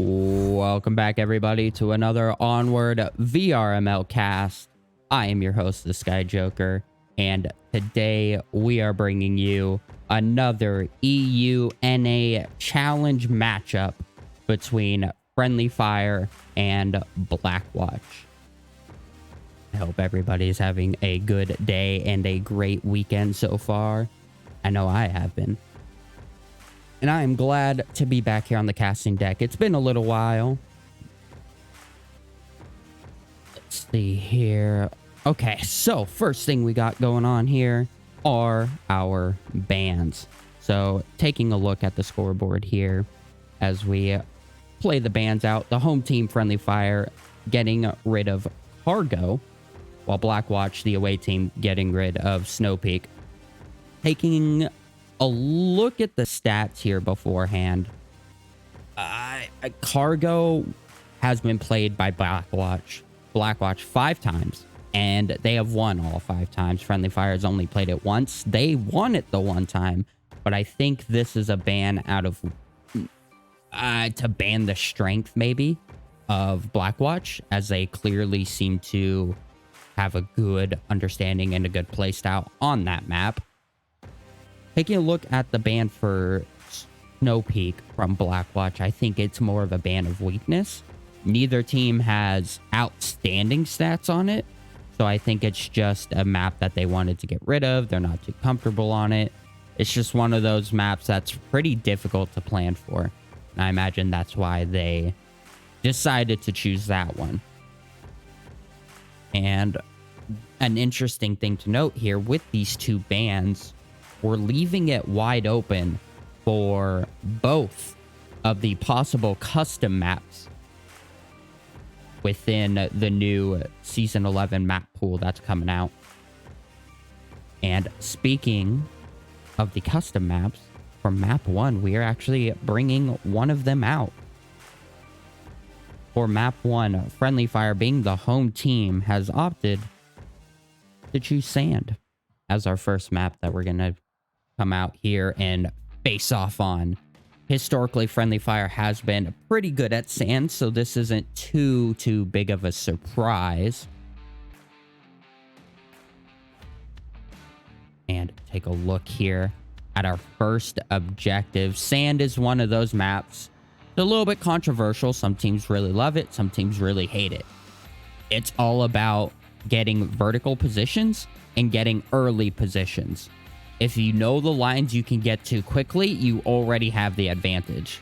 Welcome back, everybody, to another Onward VRML cast. I am your host, TheSkyJoker, and today we are bringing you another EUNA challenge matchup between FriendlyFire and Blackwatch. I hope everybody's having a good day and a great weekend so far. I know I have been. And I am glad to be back here on the casting deck. It's been a little while. Let's see here. Okay, so first thing we got going on here are our bans. So taking a look at the scoreboard here as we play the bans out. The home team, FriendlyFire, getting rid of Cargo, while Blackwatch, the away team, getting rid of Snow Peak. Taking a look at the stats here beforehand. Cargo has been played by Blackwatch 5 times, and they have won all 5 times. FriendlyFire has only played it once. They won it the one time, but I think this is a ban out of to ban the strength maybe of Blackwatch, as they clearly seem to have a good understanding and a good play style on that map. Taking a look at the ban for Snow Peak from Blackwatch, I think it's more of a ban of weakness. Neither team has outstanding stats on it, so I think it's just a map that they wanted to get rid of. They're not too comfortable on it. It's just one of those maps that's pretty difficult to plan for, and I imagine that's why they decided to choose that one. And an interesting thing to note here with these two bans, we're leaving it wide open for both of the possible custom maps within the new Season 11 map pool that's coming out. And speaking of the custom maps, for map 1, we are actually bringing one of them out. For map 1, FriendlyFire, being the home team, has opted to choose Sand as our first map that we're going to come out here and face off on. Historically, FriendlyFire has been pretty good at Sand, so this isn't too big of a surprise. And take a look here at our first objective. Sand is one of those maps. It's a little bit controversial. Some teams really love it. Some teams really hate it. It's all about getting vertical positions and getting early positions. If you know the lines you can get to quickly, you already have the advantage.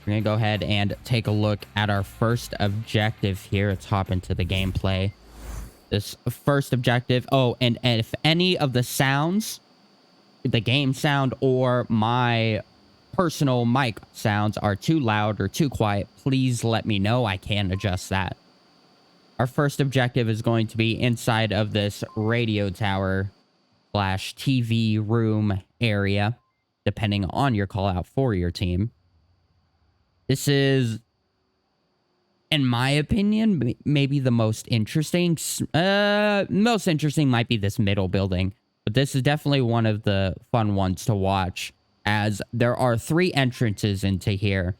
We're going to go ahead and take a look at our first objective here. Let's hop into the gameplay. This first objective. Oh, and if any of the sounds, the game sound or my personal mic sounds are too loud or too quiet, please let me know. I can adjust that. Our first objective is going to be inside of this radio tower / TV room area, depending on your call out for your team. This is, in my opinion, maybe the most interesting. Most interesting might be this middle building, but this is definitely one of the fun ones to watch, as there are 3 entrances into here,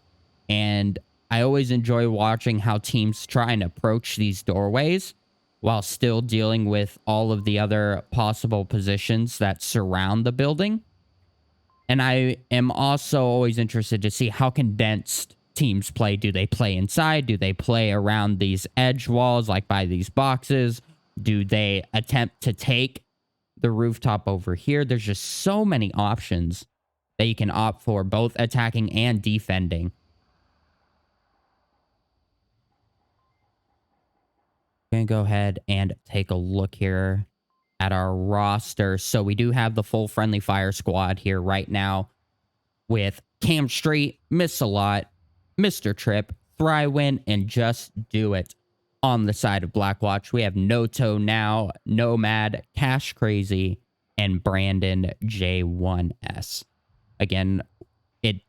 and I always enjoy watching how teams try and approach these doorways while still dealing with all of the other possible positions that surround the building. And I am also always interested to see how condensed teams play. Do they play inside? Do they play around these edge walls, like by these boxes? Do they attempt to take the rooftop over here? There's just so many options that you can opt for, both attacking and defending. Going to go ahead and take a look here at our roster. So we do have the full FriendlyFire squad here right now with Cam Street, Miss A Lot, Mr. Trip, Thrywin, and Just Do It. On the side of Blackwatch, we have Noto Now, Nomad, Cash Crazy, and Brandon J1S. Again,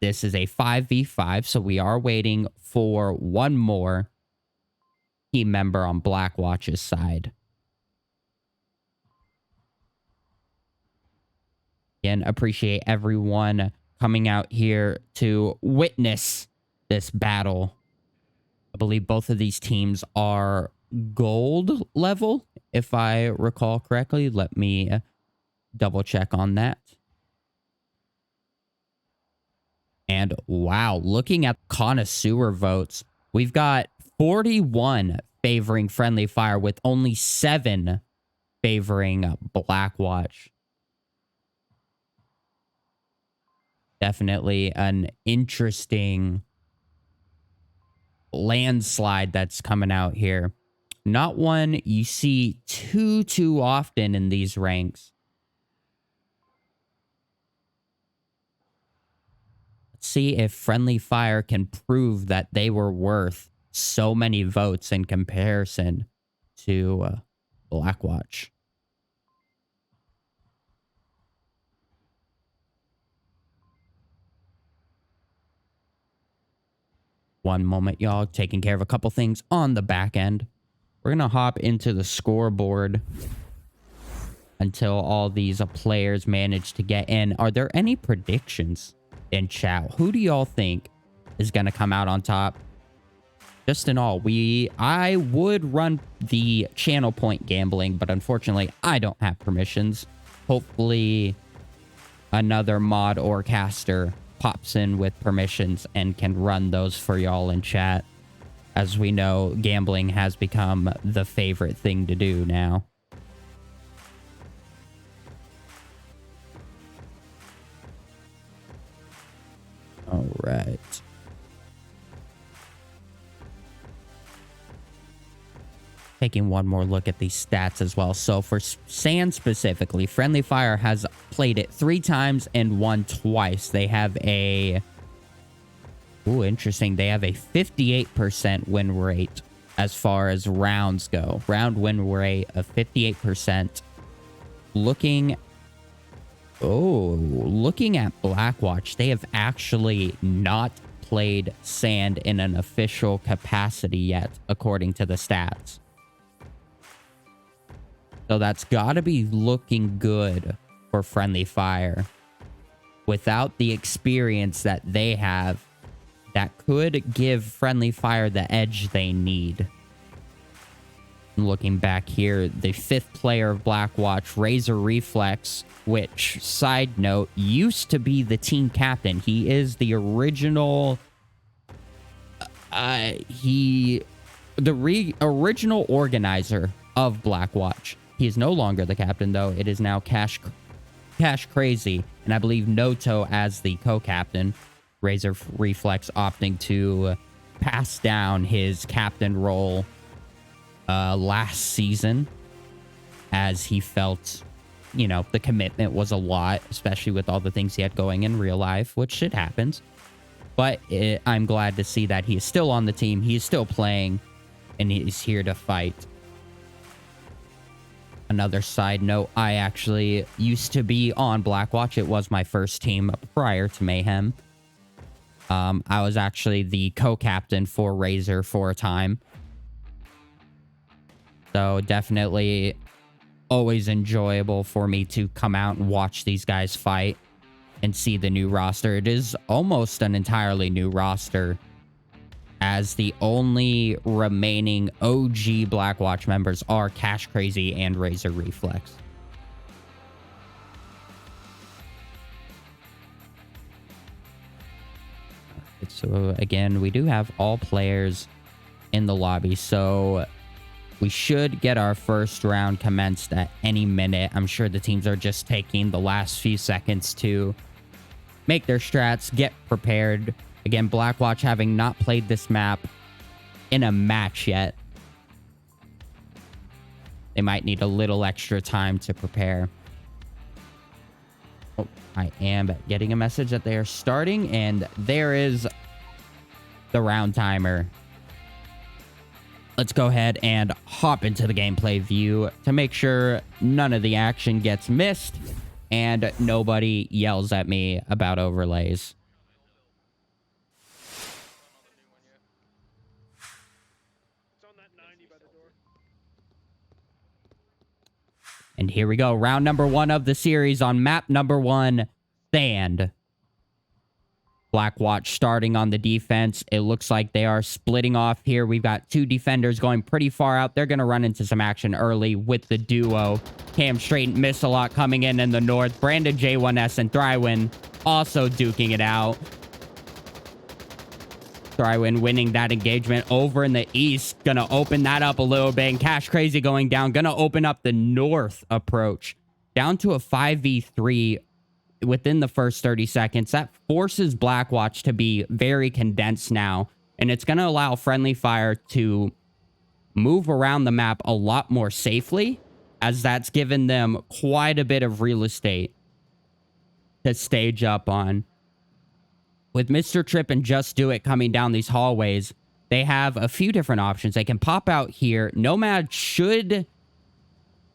this is a 5v5, so we are waiting for one more team member on Blackwatch's side. Again, appreciate everyone coming out here to witness this battle. I believe both of these teams are gold level, if I recall correctly. Let me double check on that. And wow, looking at connoisseur votes, we've got 41 favoring Friendly Fire with only 7 favoring Blackwatch. Definitely an interesting landslide that's coming out here. Not one you see too often in these ranks. Let's see if Friendly Fire can prove that they were worth so many votes in comparison to Blackwatch. One moment, y'all. Taking care of a couple things on the back end. We're going to hop into the scoreboard until all these players manage to get in. Are there any predictions in chat? Who do y'all think is going to come out on top? Just in all, I would run the channel point gambling, but unfortunately, I don't have permissions. Hopefully, another mod or caster pops in with permissions and can run those for y'all in chat. As we know, gambling has become the favorite thing to do now. All right. Taking one more look at these stats as well. So for Sand specifically, Friendly Fire has played it 3 times and won twice. They have a... Ooh, interesting. They have a 58% win rate as far as rounds go. Round win rate of 58%. Looking at Blackwatch, they have actually not played Sand in an official capacity yet, according to the stats. So that's got to be looking good for Friendly Fire. Without the experience that they have, that could give Friendly Fire the edge they need. Looking back here, the 5th player of Blackwatch, Razor Reflex, which, side note, used to be the team captain. He is the original... original organizer of Blackwatch. He is no longer the captain, though. It is now Cash Crazy, and I believe Noto as the co-captain. Razor Reflex opting to pass down his captain role last season, as he felt, you know, the commitment was a lot, especially with all the things he had going in real life, which shit happens. But I'm glad to see that he is still on the team. He is still playing, and he's here to fight. Another side note, I actually used to be on Blackwatch. It was my first team prior to Mayhem. I was actually the co-captain for Razor for a time. So definitely always enjoyable for me to come out and watch these guys fight and see the new roster. It is almost an entirely new roster, as the only remaining OG Blackwatch members are Cash Crazy and Razor Reflex. So again, we do have all players in the lobby, so we should get our first round commenced at any minute. I'm sure the teams are just taking the last few seconds to make their strats, get prepared. Again, Blackwatch having not played this map in a match yet. They might need a little extra time to prepare. Oh, I am getting a message that they are starting, and there is the round timer. Let's go ahead and hop into the gameplay view to make sure none of the action gets missed and nobody yells at me about overlays. And here we go. Round number 1 of the series on map number 1, Sand. Blackwatch starting on the defense. It looks like they are splitting off here. We've got 2 defenders going pretty far out. They're going to run into some action early with the duo. Cam Straight and Miss-A-Lot coming in the north. Brandon J1S and Thrywin also duking it out. Thrywin winning that engagement over in the east. Gonna open that up a little bit. And Cash Crazy going down. Gonna open up the north approach. Down to a 5v3 within the first 30 seconds. That forces Blackwatch to be very condensed now. And it's gonna allow FriendlyFire to move around the map a lot more safely, as that's given them quite a bit of real estate to stage up on. With Mr. Trip and Just Do It coming down these hallways, they have a few different options. They can pop out here. Nomad should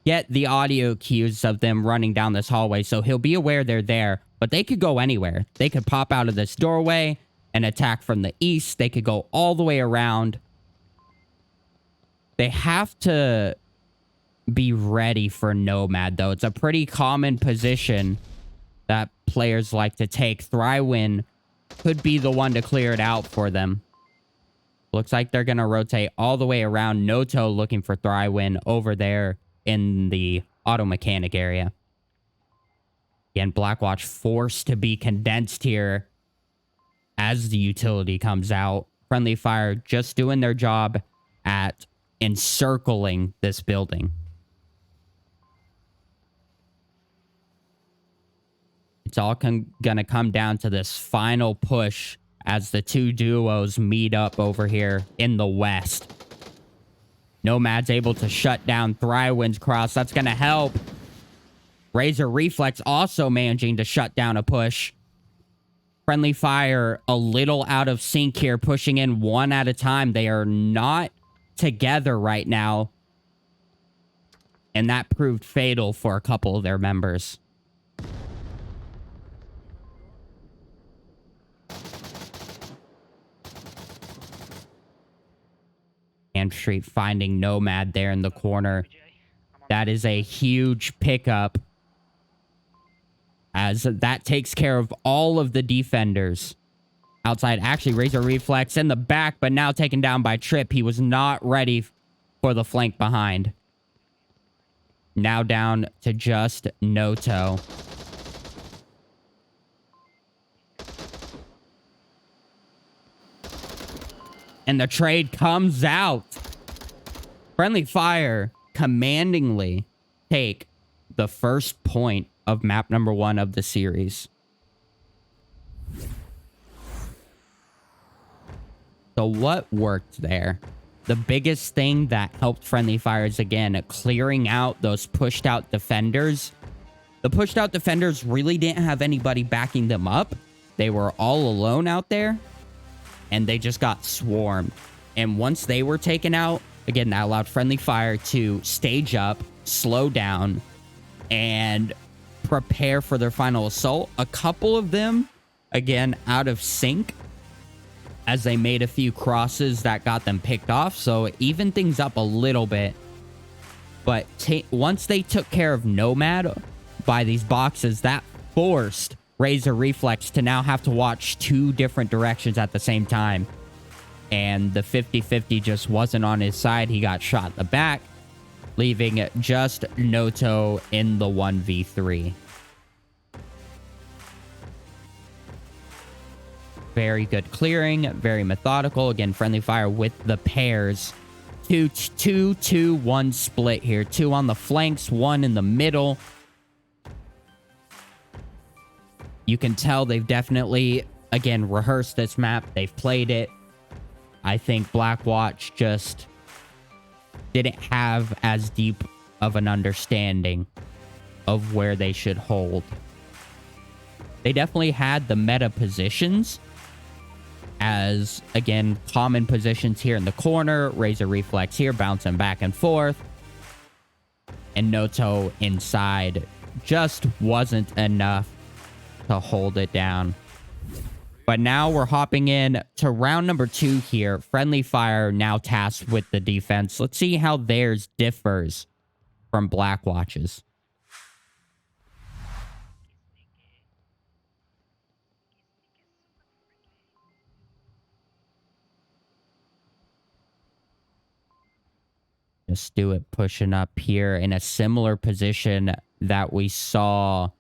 get the audio cues of them running down this hallway, so he'll be aware they're there. But they could go anywhere. They could pop out of this doorway and attack from the east. They could go all the way around. They have to be ready for Nomad, though. It's a pretty common position that players like to take. Thrywin could be the one to clear it out for them. Looks like they're going to rotate all the way around. Noto looking for Thrywin over there in the auto mechanic area. Again, Blackwatch forced to be condensed here as the utility comes out. FriendlyFire just doing their job at encircling this building. It's all gonna come down to this final push as the 2 duos meet up over here in the west. Nomad's able to shut down Thrywin's cross. That's gonna help. Razor Reflex also managing to shut down a push. FriendlyFire a little out of sync here, pushing in one at a time. They are not together right now. And that proved fatal for a couple of their members. Cam Street finding Nomad there in the corner. That is a huge pickup, as that takes care of all of the defenders outside. Actually, Razor Reflex in the back, but now taken down by Trip. He was not ready for the flank behind. Now down to just Noto. And the trade comes out. FriendlyFire commandingly take the first point of map number 1 of the series. So what worked there? The biggest thing that helped FriendlyFire is, again, clearing out those pushed out defenders. The pushed out defenders really didn't have anybody backing them up. They were all alone out there, and they just got swarmed. And once they were taken out, again, that allowed FriendlyFire to stage up, slow down, and prepare for their final assault. A couple of them, again, out of sync, as they made a few crosses that got them picked off. So it evened things up a little bit. But once they took care of Nomad by these boxes, that forced Razor Reflex to now have to watch 2 different directions at the same time. And the 50-50 just wasn't on his side. He got shot in the back, leaving just Noto in the 1v3. Very good clearing, very methodical. Again, FriendlyFire with the pairs. 2-2-2-1 split here. 2 on the flanks, 1 in the middle. You can tell they've definitely, again, rehearsed this map. They've played it. I think Blackwatch just didn't have as deep of an understanding of where they should hold. They definitely had the meta positions as, again, common positions here in the corner. Razor Reflex here, bouncing back and forth. And Noto inside just wasn't enough to hold it down. But now we're hopping in to round number 2 here. FriendlyFire now tasked with the defense. Let's see how theirs differs from Blackwatch's. Just do it pushing up here in a similar position that we saw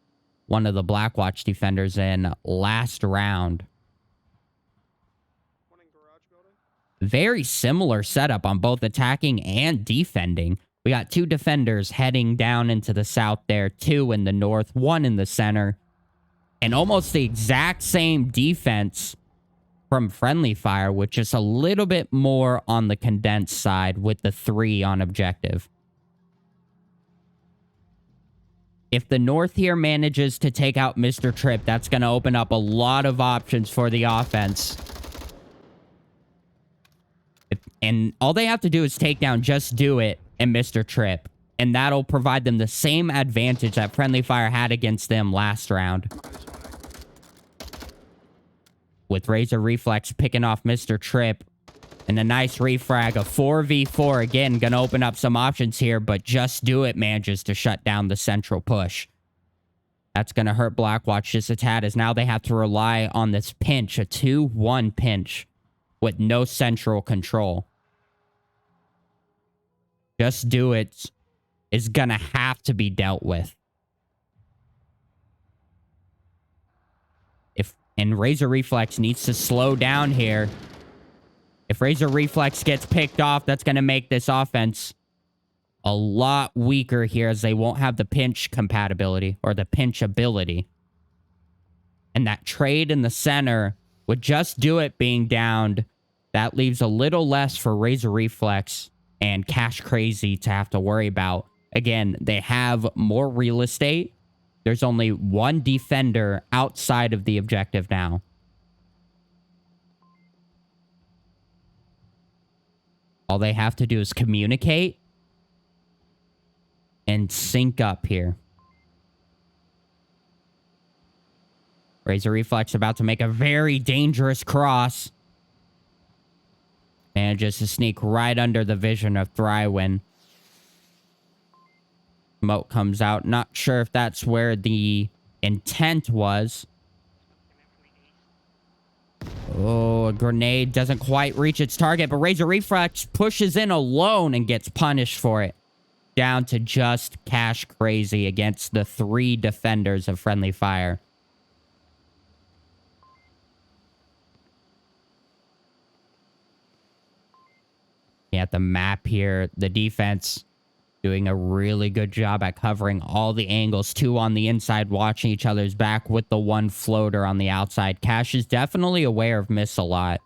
one of the Blackwatch defenders in last round. Very similar setup on both attacking and defending. We got 2 defenders heading down into the south there, 2 in the north, 1 in the center. And almost the exact same defense from FriendlyFire, with just a little bit more on the condensed side with the 3 on objective. If the north here manages to take out Mr. Tripp, that's going to open up a lot of options for the offense. And all they have to do is take down Just Do It and Mr. Tripp. And that'll provide them the same advantage that FriendlyFire had against them last round. With Razor Reflex picking off Mr. Tripp. And a nice refrag, a 4v4. Again, gonna open up some options here, but Just Do It manages to shut down the central push. That's gonna hurt Blackwatch just a tad, as now they have to rely on this pinch, a 2-1 pinch, with no central control. Just Do It is gonna have to be dealt with. And Razor Reflex needs to slow down here. If Razor Reflex gets picked off, that's going to make this offense a lot weaker here, as they won't have the pinch compatibility or the pinch ability. And that trade in the center, with Just Do It being downed, that leaves a little less for Razor Reflex and Cash Crazy to have to worry about. Again, they have more real estate. There's only 1 defender outside of the objective now. All they have to do is communicate and sync up here. Razor Reflex about to make a very dangerous cross. Manages to sneak right under the vision of Thrywin. Smoke comes out. Not sure if that's where the intent was. Oh, a grenade doesn't quite reach its target, but Razor Reflex pushes in alone and gets punished for it. Down to just Cash Crazy against the 3 defenders of FriendlyFire. At the map here, the defense doing a really good job at covering all the angles. 2 on the inside, watching each other's back with the 1 floater on the outside. Cash is definitely aware of Miss a lot,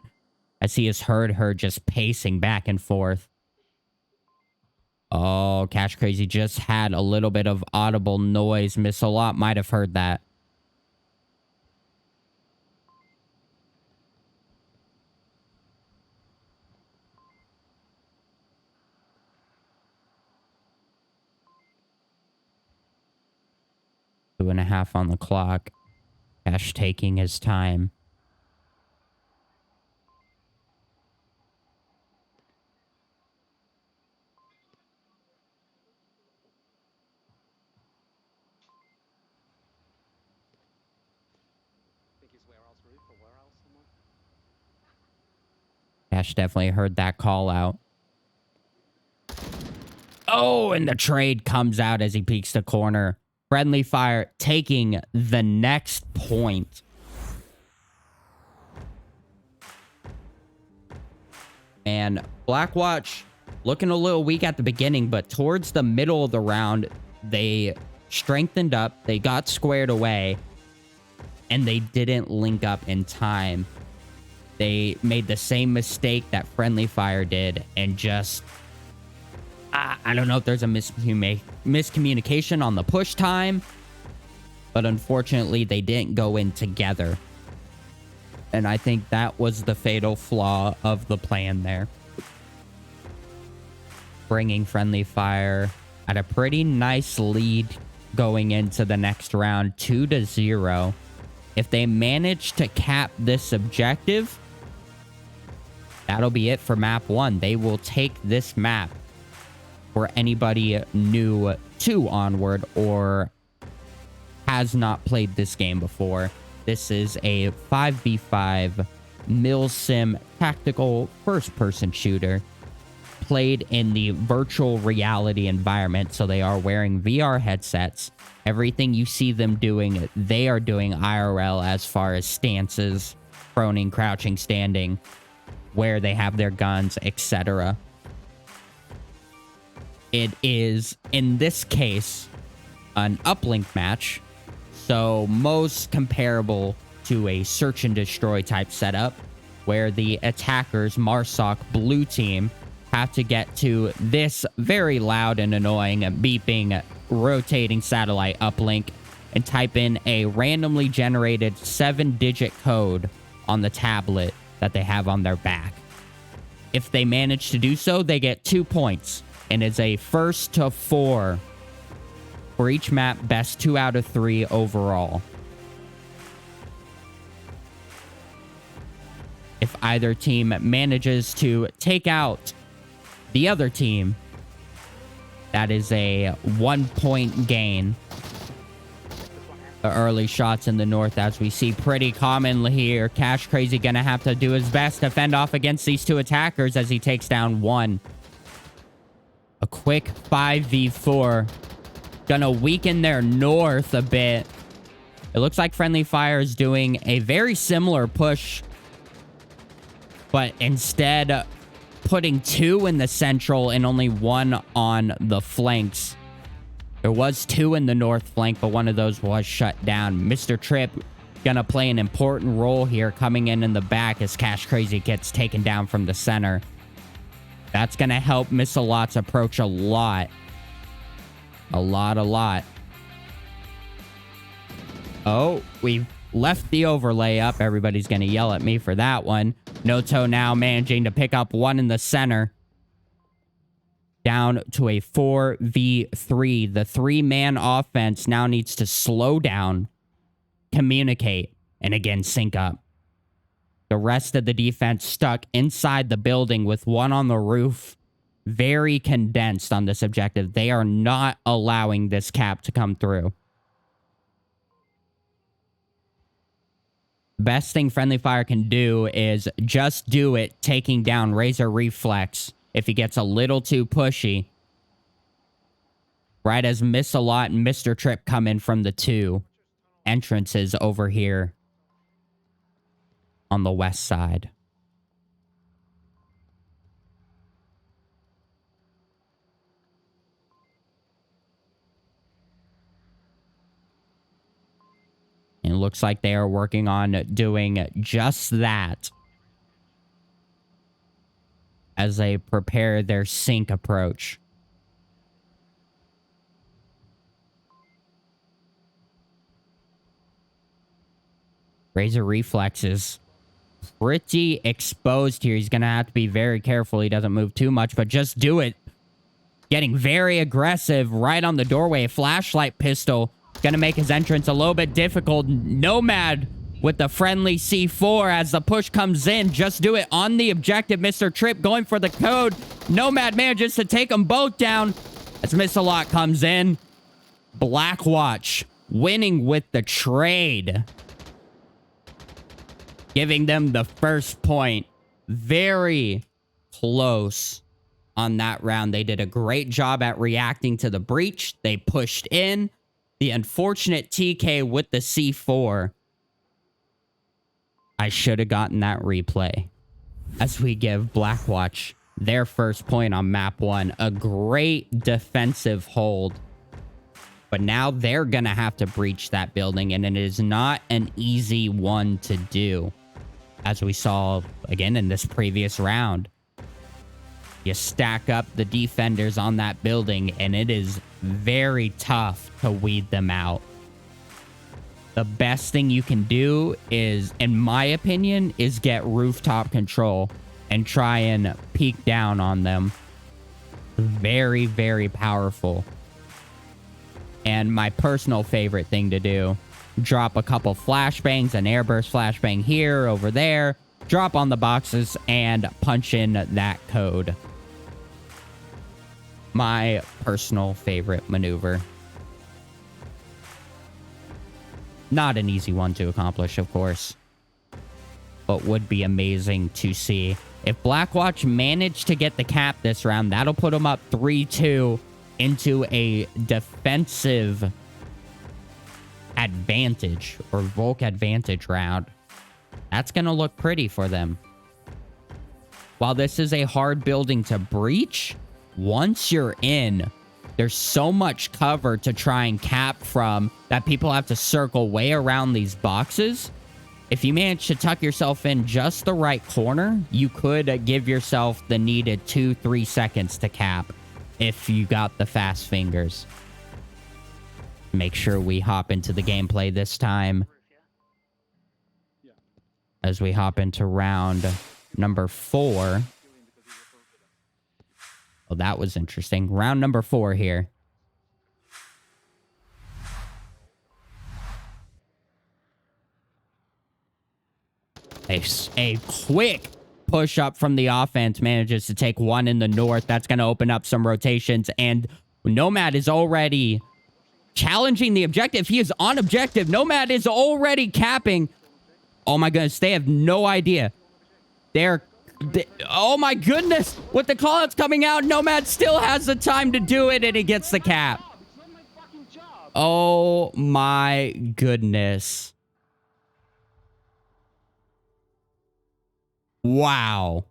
as he has heard her just pacing back and forth. Oh, Cash Crazy just had a little bit of audible noise. Miss a lot might have heard that. Two and a half on the clock. Cash taking his time. Cash definitely heard that call out. Oh, and the trade comes out as he peeks the corner. FriendlyFire taking the next point. And Blackwatch looking a little weak at the beginning, but towards the middle of the round, they strengthened up, they got squared away, and they didn't link up in time. They made the same mistake that FriendlyFire did, and just... I don't know if there's a miscommunication on the push time, but unfortunately, they didn't go in together. And I think that was the fatal flaw of the plan there. Bringing FriendlyFire at a pretty nice lead going into the next round, 2-0. If they manage to cap this objective, that'll be it for map 1. They will take this map. For anybody new to Onward or has not played this game before, this is a 5v5 mil sim tactical first-person shooter. played in the virtual reality environment, so they are wearing VR headsets. Everything you see them doing, they are doing IRL as far as stances, proning, crouching, standing, where they have their guns, etc. It is, in this case, an uplink match, so most comparable to a search and destroy type setup, where the attackers, Marsoc blue team, have to get to this very loud and annoying beeping, rotating satellite uplink and type in a randomly generated 7-digit code on the tablet that they have on their back. If they manage to do so, they get 2 points, and it's a 1st to 4 for each map, best 2 out of 3 overall. If either team manages to take out the other team, that is a 1-point gain. The early shots in the north, as we see pretty commonly here. Cash Crazy gonna have to do his best to fend off against these two attackers as he takes down one. A quick 5v4. Gonna weaken their north a bit. It looks like FriendlyFire is doing a very similar push, but instead putting 2 in the central and only 1 on the flanks. There was 2 in the north flank, but one of those was shut down. Mr. Trip gonna play an important role here, coming in the back as Cash Crazy gets taken down from the center. That's gonna help Missalot's approach a lot. A lot. Oh, we've left the overlay up. Everybody's gonna yell at me for that one. Noto now managing to pick up 1 in the center. Down to a 4v3. The 3-man offense now needs to slow down, communicate, and again sync up. The rest of the defense stuck inside the building with 1 on the roof. Very condensed on this objective. They are not allowing this cap to come through. Best thing FriendlyFire can do is just do it, taking down Razor Reflex if he gets a little too pushy. Right as Missalot and Mr. Trip come in from the 2 entrances over here on the west side. And it looks like they are working on doing just that as they prepare their sync approach. Razor Reflex is pretty exposed here. He's going to have to be very careful he doesn't move too much, but just do it. Getting very aggressive right on the doorway. Flashlight pistol. Gonna make his entrance a little bit difficult. Nomad with the friendly C4 as the push comes in. Just do it on the objective. Mr. Trip going for the code. Nomad manages to take them both down as Missalot comes in. Blackwatch winning with the trade, giving them the first point. Very close on that round. They did a great job at reacting to the breach. They pushed in. The unfortunate TK with the C4. I should have gotten that replay. As we give Blackwatch their first point on map 1. A great defensive hold. But now they're going to have to breach that building. And it is not an easy one to do. As we saw, again, in this previous round. You stack up the defenders on that building, and it is very tough to weed them out. The best thing you can do is, in my opinion, is get rooftop control and try and peek down on them. Very, very powerful. And my personal favorite thing to do, drop a couple flashbangs, an airburst flashbang here, over there, drop on the boxes, and punch in that code. My personal favorite maneuver. Not an easy one to accomplish, of course. but would be amazing to see. If Blackwatch managed to get the cap this round, that'll put them up 3-2 into a defensive advantage or Volk advantage round. That's going to look pretty for them. While this is a hard building to breach, once you're in, there's so much cover to try and cap from that people have to circle way around these boxes. If you manage to tuck yourself in just the right corner, you could give yourself the needed 2-3 seconds to cap if you got the fast fingers. Make sure we hop into the gameplay this time. As we hop into round number 4. Oh, that was interesting. Round number 4 here. A quick push up from the offense manages to take one in the north. That's going to open up some rotations. And Nomad is already challenging the objective. He is on objective. Nomad is already capping. Oh my goodness. They have no idea. Oh my goodness. With the callouts coming out, Nomad still has the time to do it, and he gets the cap. Oh my goodness. Wow.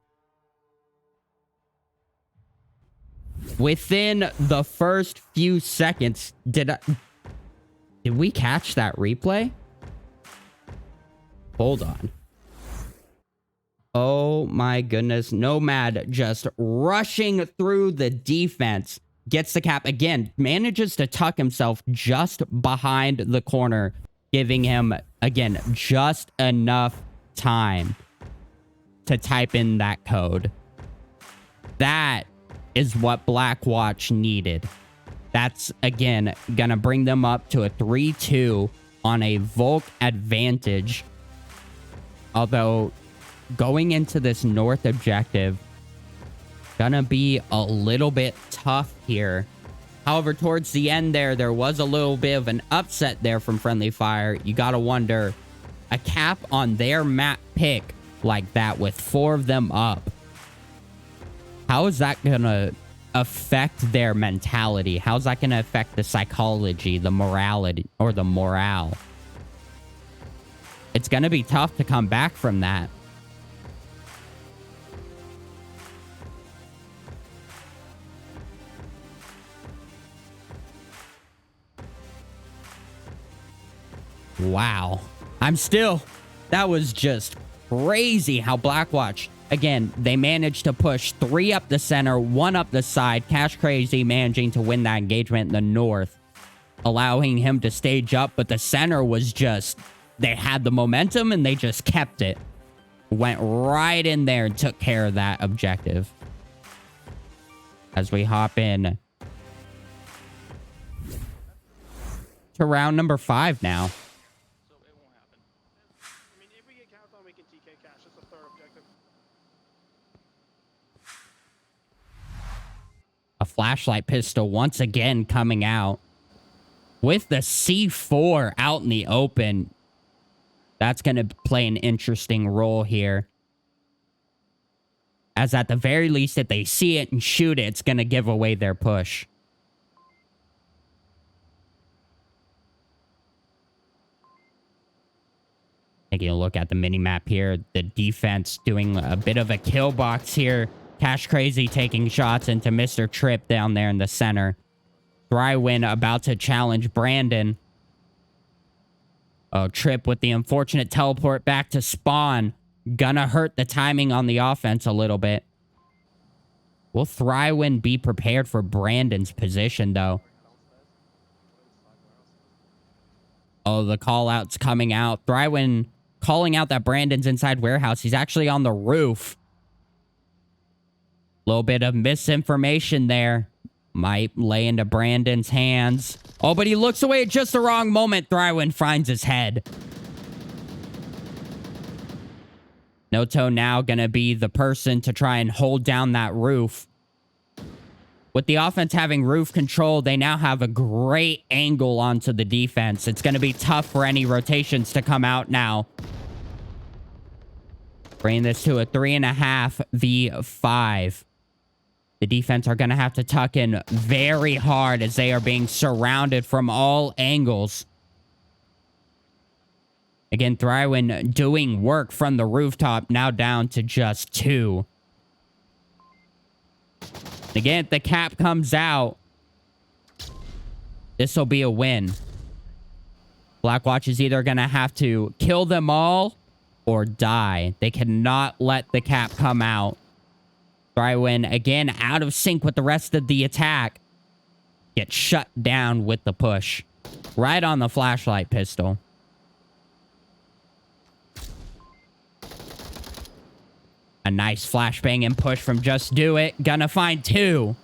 Within the first few seconds, did we catch that replay? Hold on. Oh my goodness. Nomad just rushing through the defense. Gets the cap again. Manages to tuck himself just behind the corner. Giving him, again, just enough time to type in that code. That is what Blackwatch needed. That's, again, gonna bring them up to a 3-2 on a Volk advantage. Although, going into this north objective, gonna be a little bit tough here. However, towards the end there was a little bit of an upset there from FriendlyFire. You gotta wonder, a cap on their map pick like that with 4 of them up, how is that gonna affect their mentality? How's that gonna affect the psychology, the morality, or the morale? It's gonna be tough to come back from that. Wow. That was just crazy how Blackwatch, again, they managed to push 3 up the center, 1 up the side. Cash Crazy managing to win that engagement in the north, allowing him to stage up. But the center was just, they had the momentum and they just kept it. Went right in there and took care of that objective. As we hop in to round number 5 now. A flashlight pistol once again coming out. With the C4 out in the open, that's going to play an interesting role here. As at the very least, if they see it and shoot it, it's going to give away their push. Taking a look at the mini-map here. The defense doing a bit of a kill box here. Cash Crazy taking shots into Mr. Trip down there in the center. Thrywin about to challenge Brandon. Oh, Trip with the unfortunate teleport back to spawn. Gonna hurt the timing on the offense a little bit. Will Thrywin be prepared for Brandon's position, though? Oh, the call-out's coming out. Thrywin calling out that Brandon's inside warehouse. He's actually on the roof. Little bit of misinformation there. Might lay into Brandon's hands. Oh, but he looks away at just the wrong moment. Thrywin finds his head. Noto now gonna be the person to try and hold down that roof. With the offense having roof control, they now have a great angle onto the defense. It's gonna be tough for any rotations to come out now. Bring this to a 3.5 v5. The defense are going to have to tuck in very hard as they are being surrounded from all angles. Again, Thrywin doing work from the rooftop, now down to just 2. Again, if the cap comes out, this will be a win. Blackwatch is either going to have to kill them all or die. They cannot let the cap come out. Thrywin, again, out of sync with the rest of the attack. Gets shut down with the push. Right on the flashlight pistol. A nice flashbang and push from Just Do It. Gonna find 2.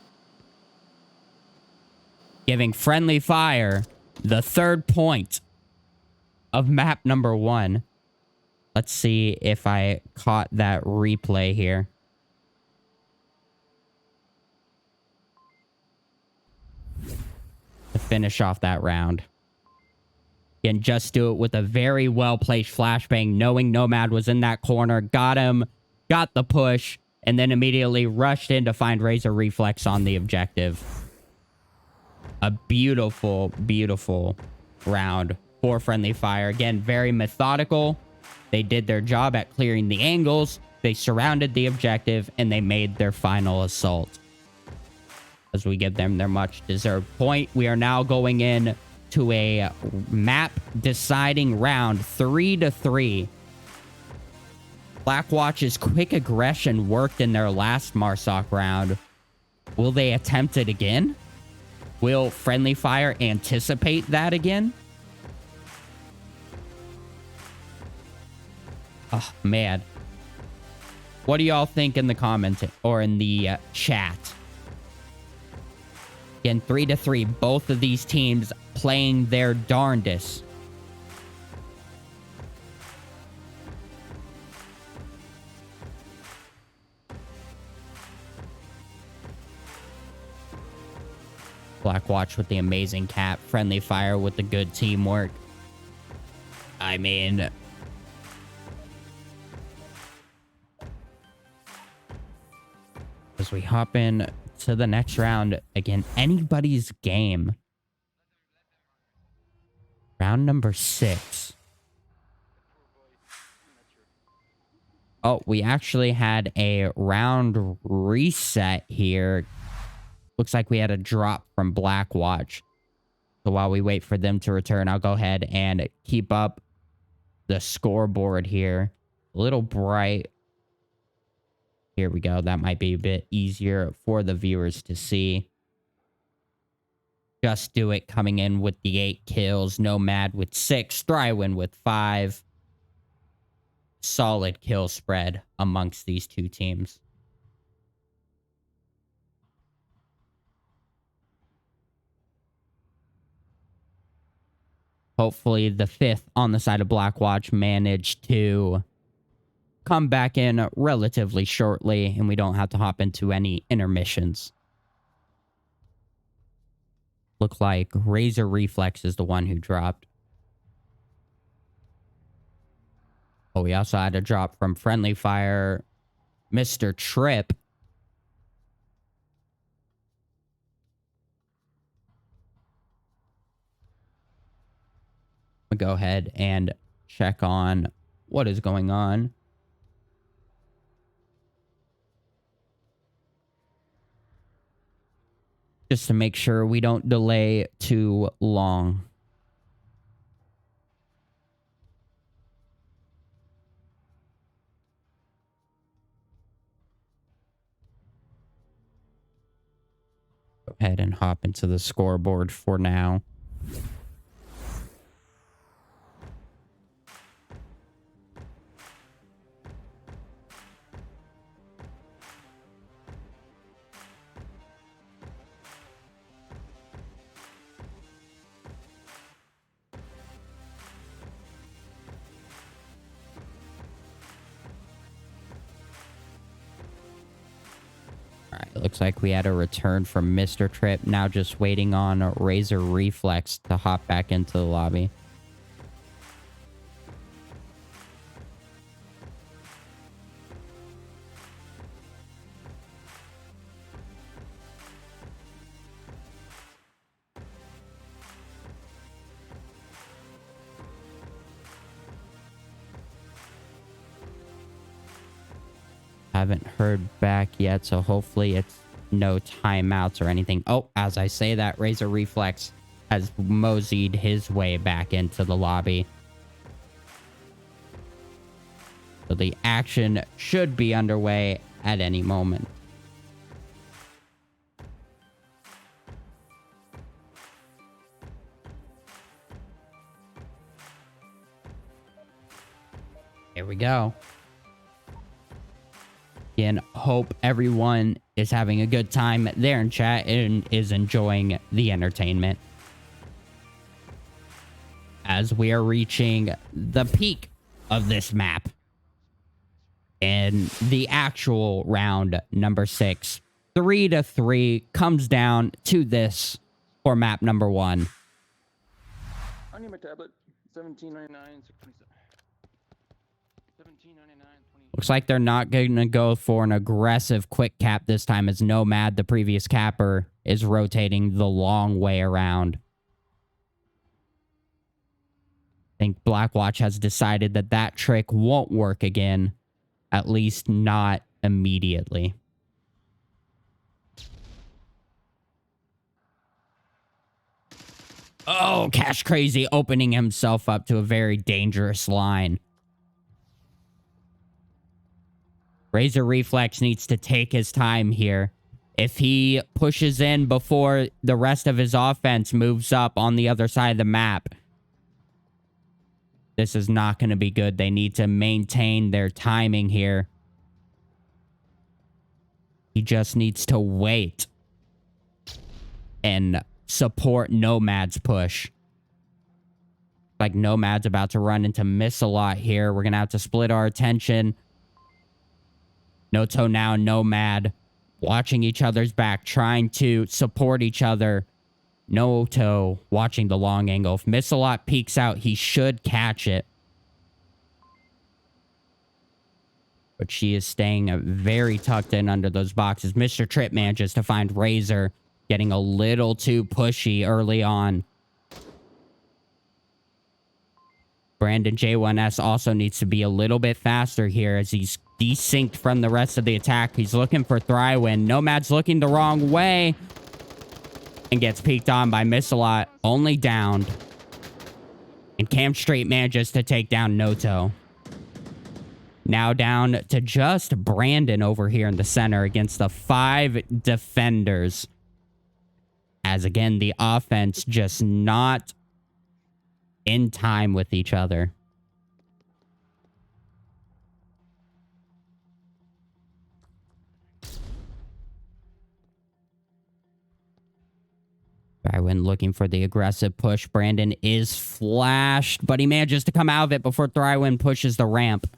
Giving Friendly Fire the 3rd point of map number 1. Let's see if I caught that replay here. To finish off that round. Again, Just Do It with a very well-placed flashbang, knowing Nomad was in that corner. Got him, got the push, and then immediately rushed in to find Razor Reflex on the objective. A beautiful, beautiful round for Friendly Fire. Again, very methodical. They did their job at clearing the angles. They surrounded the objective, and they made their final assault. As we give them their much-deserved point, we are now going in to a map-deciding round, 3-3. Blackwatch's quick aggression worked in their last Marsoc round. Will they attempt it again? Will Friendly Fire anticipate that again? Oh, man. What do y'all think in the comments or in the chat? Again, 3-3. Both of these teams playing their darndest. Blackwatch with the amazing cap. Friendly Fire with the good teamwork. I mean, as we hop in to the next round, again, anybody's game. Round number 6. Oh, we actually had a round reset here. Looks like we had a drop from Blackwatch. So while we wait for them to return, I'll go ahead and keep up the scoreboard here. A little bright. Here we go. That might be a bit easier for the viewers to see. Just Do It coming in with the 8 kills. Nomad with 6. Thrywin with 5. Solid kill spread amongst these two teams. Hopefully the 5th on the side of Blackwatch managed to come back in relatively shortly, and we don't have to hop into any intermissions. Look like Razor Reflex is the one who dropped. Oh, we also had a drop from Friendly Fire, Mr. Trip. I'll go ahead and check on what is going on. Just to make sure we don't delay too long. Go ahead and hop into the scoreboard for now. Looks like we had a return from Mr. Trip. Now just waiting on Razor Reflex to hop back into the lobby. Haven't heard back yet, so hopefully it's no timeouts or anything. Oh, as I say that, Razor Reflex has moseyed his way back into the lobby. So the action should be underway at any moment. Here we go. Again, hope everyone is having a good time there in chat and is enjoying the entertainment. As we are reaching the peak of this map. And the actual round number 6. 3-3 comes down to this for map number 1. I need my tablet. 17.99, 6.27. 17.99, 20. Looks like they're not going to go for an aggressive quick cap this time, as Nomad, the previous capper, is rotating the long way around. I think Blackwatch has decided that that trick won't work again. At least not immediately. Oh, Cash Crazy opening himself up to a very dangerous line. Razor Reflex needs to take his time here. If he pushes in before the rest of his offense moves up on the other side of the map, this is not going to be good. They need to maintain their timing here. He just needs to wait and support Nomad's push. Like Nomad's about to run into Miss-a-Lot here. We're going to have to split our attention. Noto now and Nomad watching each other's back, trying to support each other. Noto watching the long angle. If Miss-a-Lot peeks out, he should catch it. But she is staying very tucked in under those boxes. Mr. Trip manages to find Razor, getting a little too pushy early on. Brandon J1S also needs to be a little bit faster here as he's desynced from the rest of the attack. He's looking for Thrywin. Nomad's looking the wrong way and gets peeked on by Miss-a-Lot. Only downed. And Cam Straight manages to take down Noto. Now down to just Brandon over here in the center against the 5 defenders. As again, the offense just not in time with each other. Thrywin looking for the aggressive push. Brandon is flashed, but he manages to come out of it before Thrywin pushes the ramp.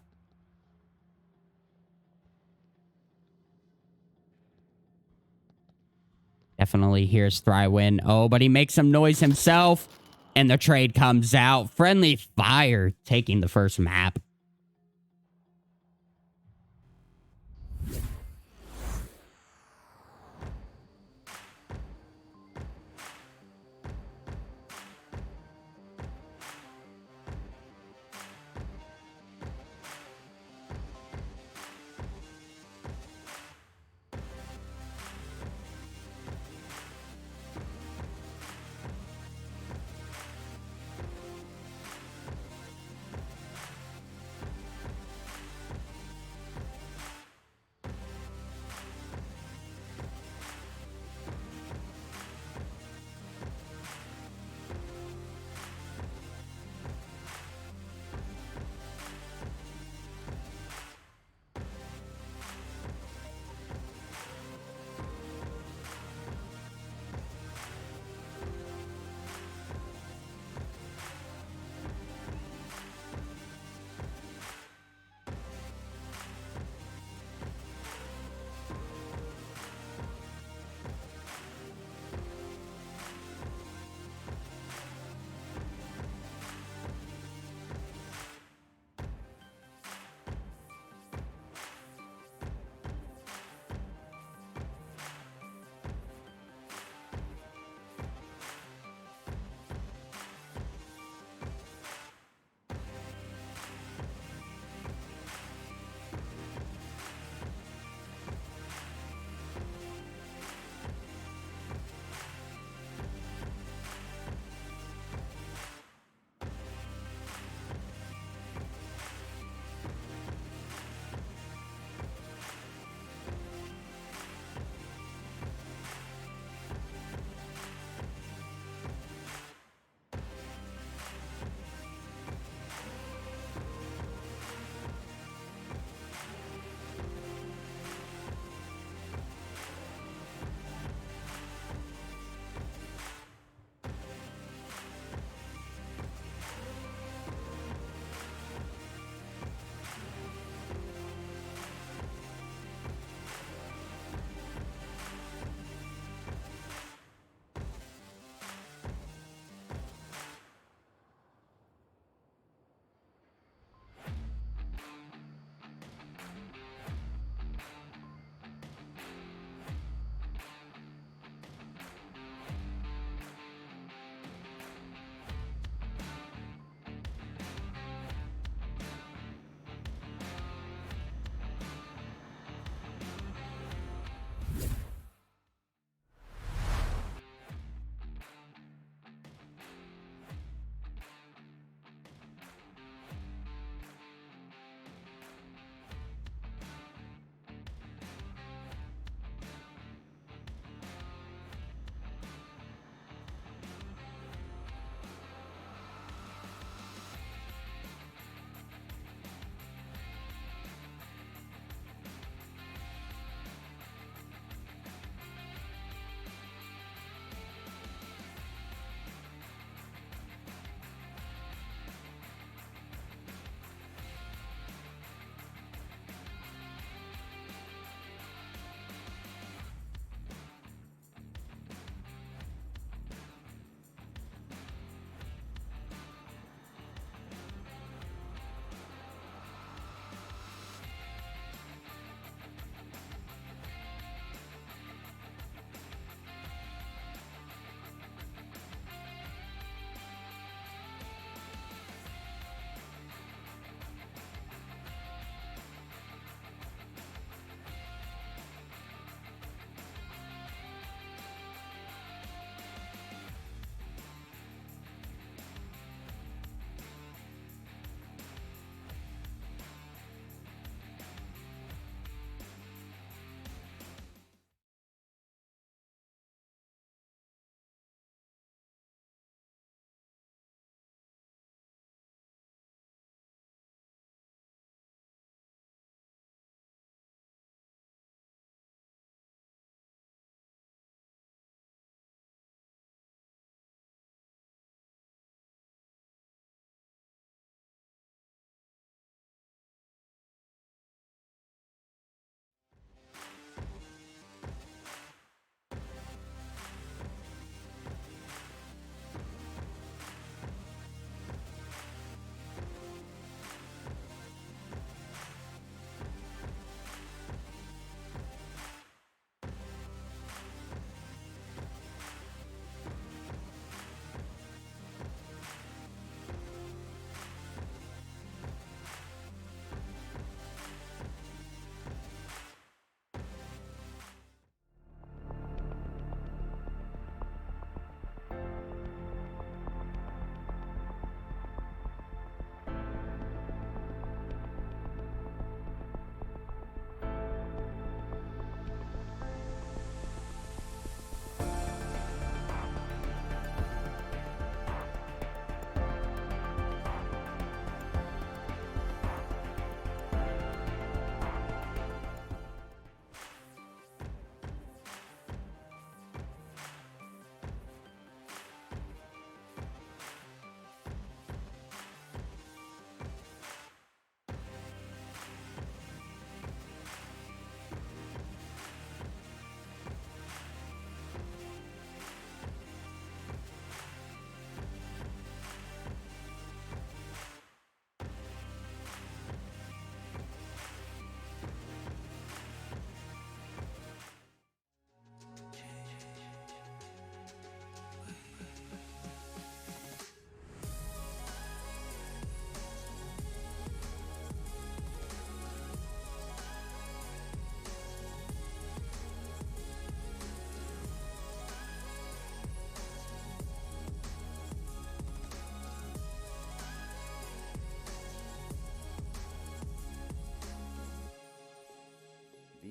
Definitely hears Thrywin. Oh, but he makes some noise himself. And the trade comes out. Friendly Fire taking the first map.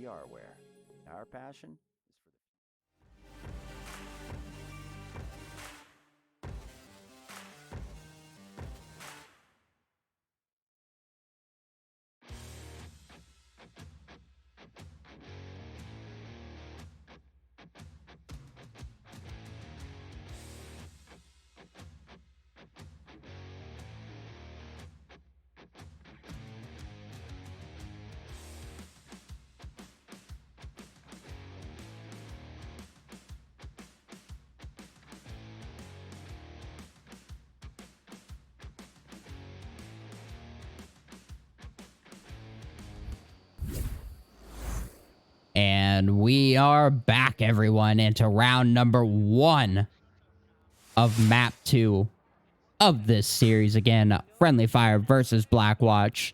VRware. Our passion is for the And we are back, everyone, into round number 1 of map 2 of this series. Again, Friendly Fire versus Blackwatch.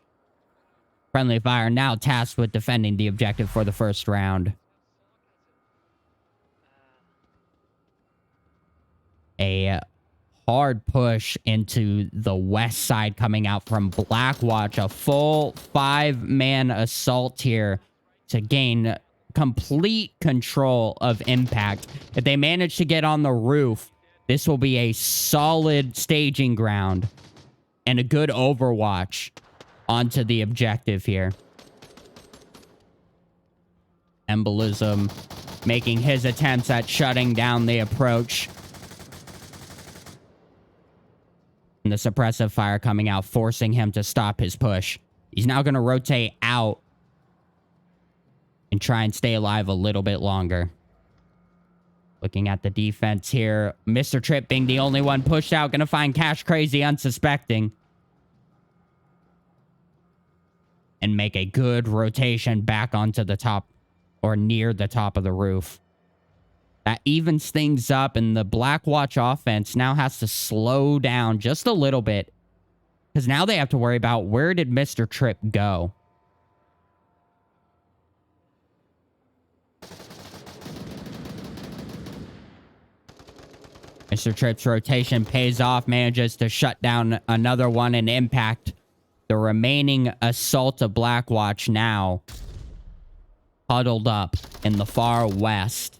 Friendly Fire now tasked with defending the objective for the first round. A hard push into the west side coming out from Blackwatch. A full 5-man assault here to gain complete control of impact. If they manage to get on the roof, this will be a solid staging ground and a good overwatch onto the objective here. Embolism making his attempts at shutting down the approach. And the suppressive fire coming out, forcing him to stop his push. He's now going to rotate out and try and stay alive a little bit longer. Looking at the defense here. Mr. Trip being the only one pushed out. Going to find Cash Crazy unsuspecting. And make a good rotation back onto the top or near the top of the roof. That evens things up, and the Blackwatch offense now has to slow down just a little bit. Because now they have to worry about where did Mr. Trip go? Mr. Trip's rotation pays off, manages to shut down another one and impact the remaining assault of Blackwatch now huddled up in the far west.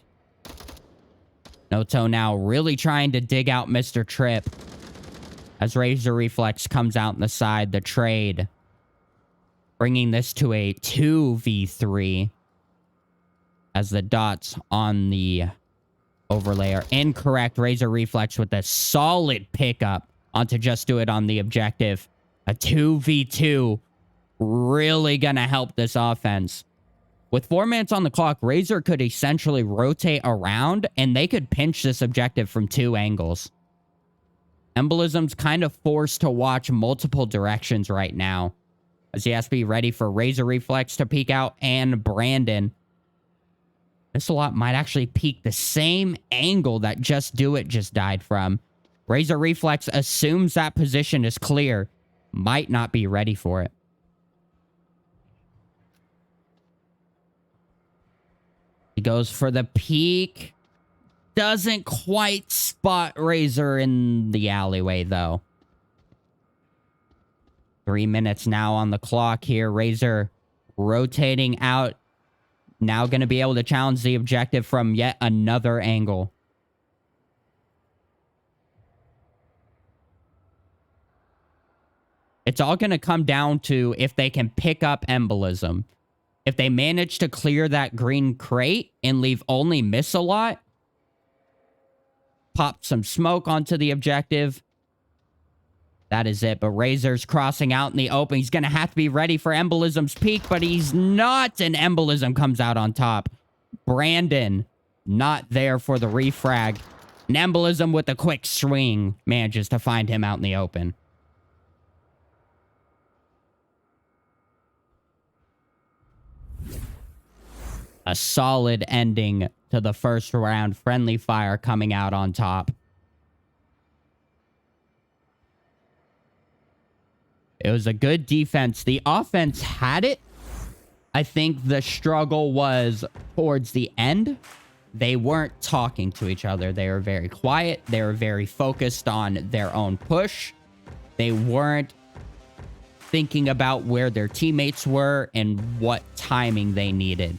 Noto now really trying to dig out Mr. Trip as Razor Reflex comes out in the side, the trade. Bringing this to a 2v3 as the dots on the overlay are incorrect. Razor Reflex with a solid pickup onto Just Do It on the objective. A 2v2 really gonna help this offense. With 4 minutes on the clock, Razor could essentially rotate around and they could pinch this objective from 2 angles. Embolism's kind of forced to watch multiple directions right now, as he has to be ready for Razor Reflex to peek out and Brandon. This lot might actually peek the same angle that Just Do It just died from. Razor Reflex assumes that position is clear. Might not be ready for it. He goes for the peek. Doesn't quite spot Razor in the alleyway, though. 3 minutes now on the clock here. Razor rotating out. Now going to be able to challenge the objective from yet another angle. It's all going to come down to if they can pick up Embolism. If they manage to clear that green crate and leave only Miss-a-Lot, pop some smoke onto the objective, that is it. But Razor's crossing out in the open. He's going to have to be ready for Embolism's peak, but he's not, and Embolism comes out on top. Brandon not there for the refrag. And Embolism with a quick swing manages to find him out in the open. A solid ending to the first round. Friendly Fire coming out on top. It was a good defense. The offense had it. I think the struggle was towards the end. They weren't talking to each other. They were very quiet. They were very focused on their own push. They weren't thinking about where their teammates were and what timing they needed.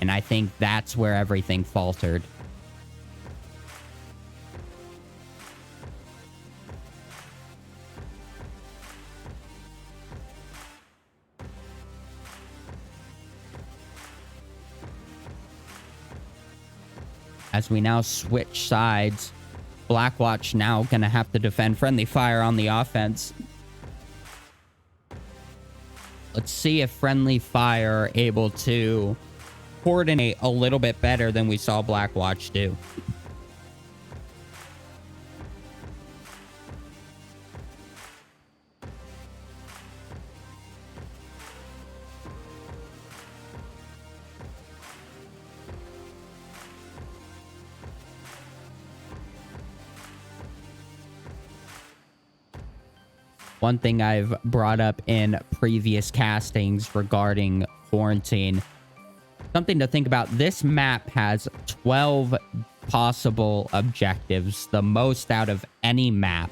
And I think that's where everything faltered. As we now switch sides, Blackwatch now going to have to defend Friendly Fire on the offense. Let's see if Friendly Fire are able to coordinate a little bit better than we saw Blackwatch do. One thing I've brought up in previous castings regarding quarantine, something to think about, this map has 12 possible objectives, the most out of any map.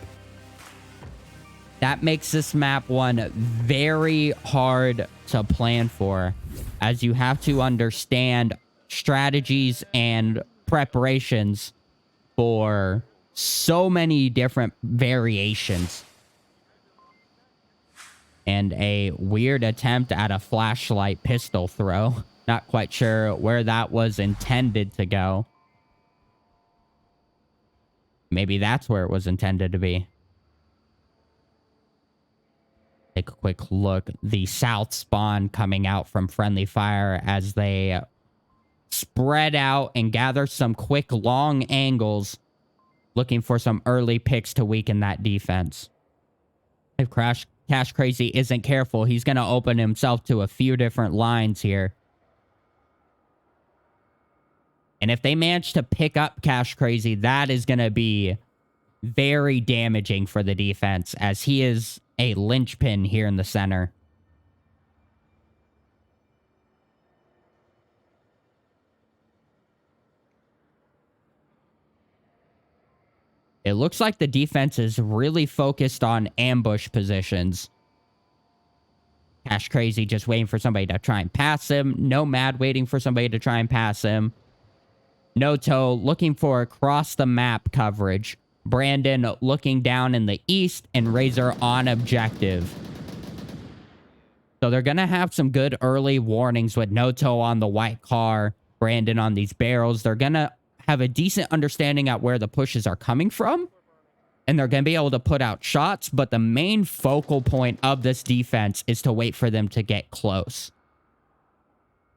That makes this map one very hard to plan for, as you have to understand strategies and preparations for so many different variations. And a weird attempt at a flashlight pistol throw. Not quite sure where that was intended to go. Maybe that's where it was intended to be. Take a quick look. The south spawn coming out from Friendly Fire as they spread out and gather some quick long angles, looking for some early picks to weaken that defense. If Cash Crazy isn't careful, he's going to open himself to a few different lines here. And if they manage to pick up Cash Crazy, that is going to be very damaging for the defense, as he is a linchpin here in the center. It looks like the defense is really focused on ambush positions. Cash Crazy just waiting for somebody to try and pass him. Nomad waiting for somebody to try and pass him. Noto looking for across the map coverage. Brandon looking down in the east, and Razor on objective. So they're going to have some good early warnings with Noto on the white car, Brandon on these barrels. They're going to have a decent understanding at where the pushes are coming from, and they're going to be able to put out shots, but the main focal point of this defense is to wait for them to get close.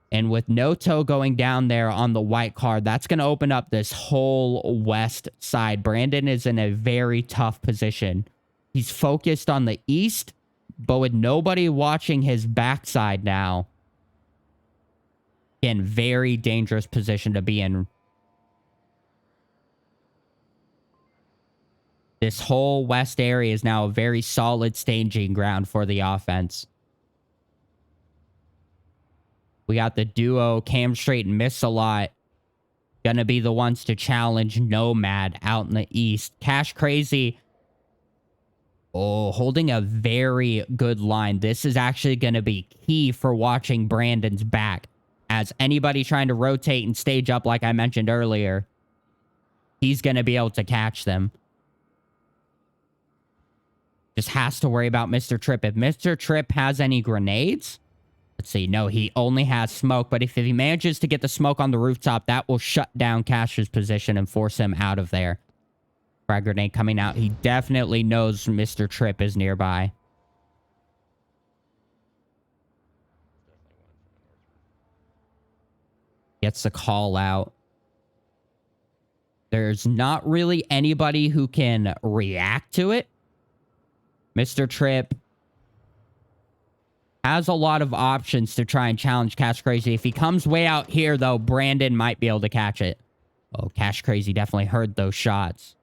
And with Noto going down there on the white card, that's going to open up this whole west side. Brandon is in a very tough position. He's focused on the east, but with nobody watching his backside now, in very dangerous position to be in. This whole west area is now a very solid staging ground for the offense. We got the duo, Cam Straight and Miss-A-Lot, gonna be the ones to challenge Nomad out in the east. Cash Crazy, holding a very good line. This is actually gonna be key for watching Brandon's back, as anybody trying to rotate and stage up, like I mentioned earlier, he's gonna be able to catch them. Just has to worry about Mr. Tripp. If Mr. Tripp has any grenades, let's see. No, he only has smoke. But if he manages to get the smoke on the rooftop, that will shut down Cash's position and force him out of there. Frag grenade coming out. He definitely knows Mr. Tripp is nearby. Gets the call out. There's not really anybody who can react to it. Mr. Tripp has a lot of options to try and challenge Cash Crazy. If he comes way out here, though, Brandon might be able to catch it. Oh, Cash Crazy definitely heard those shots.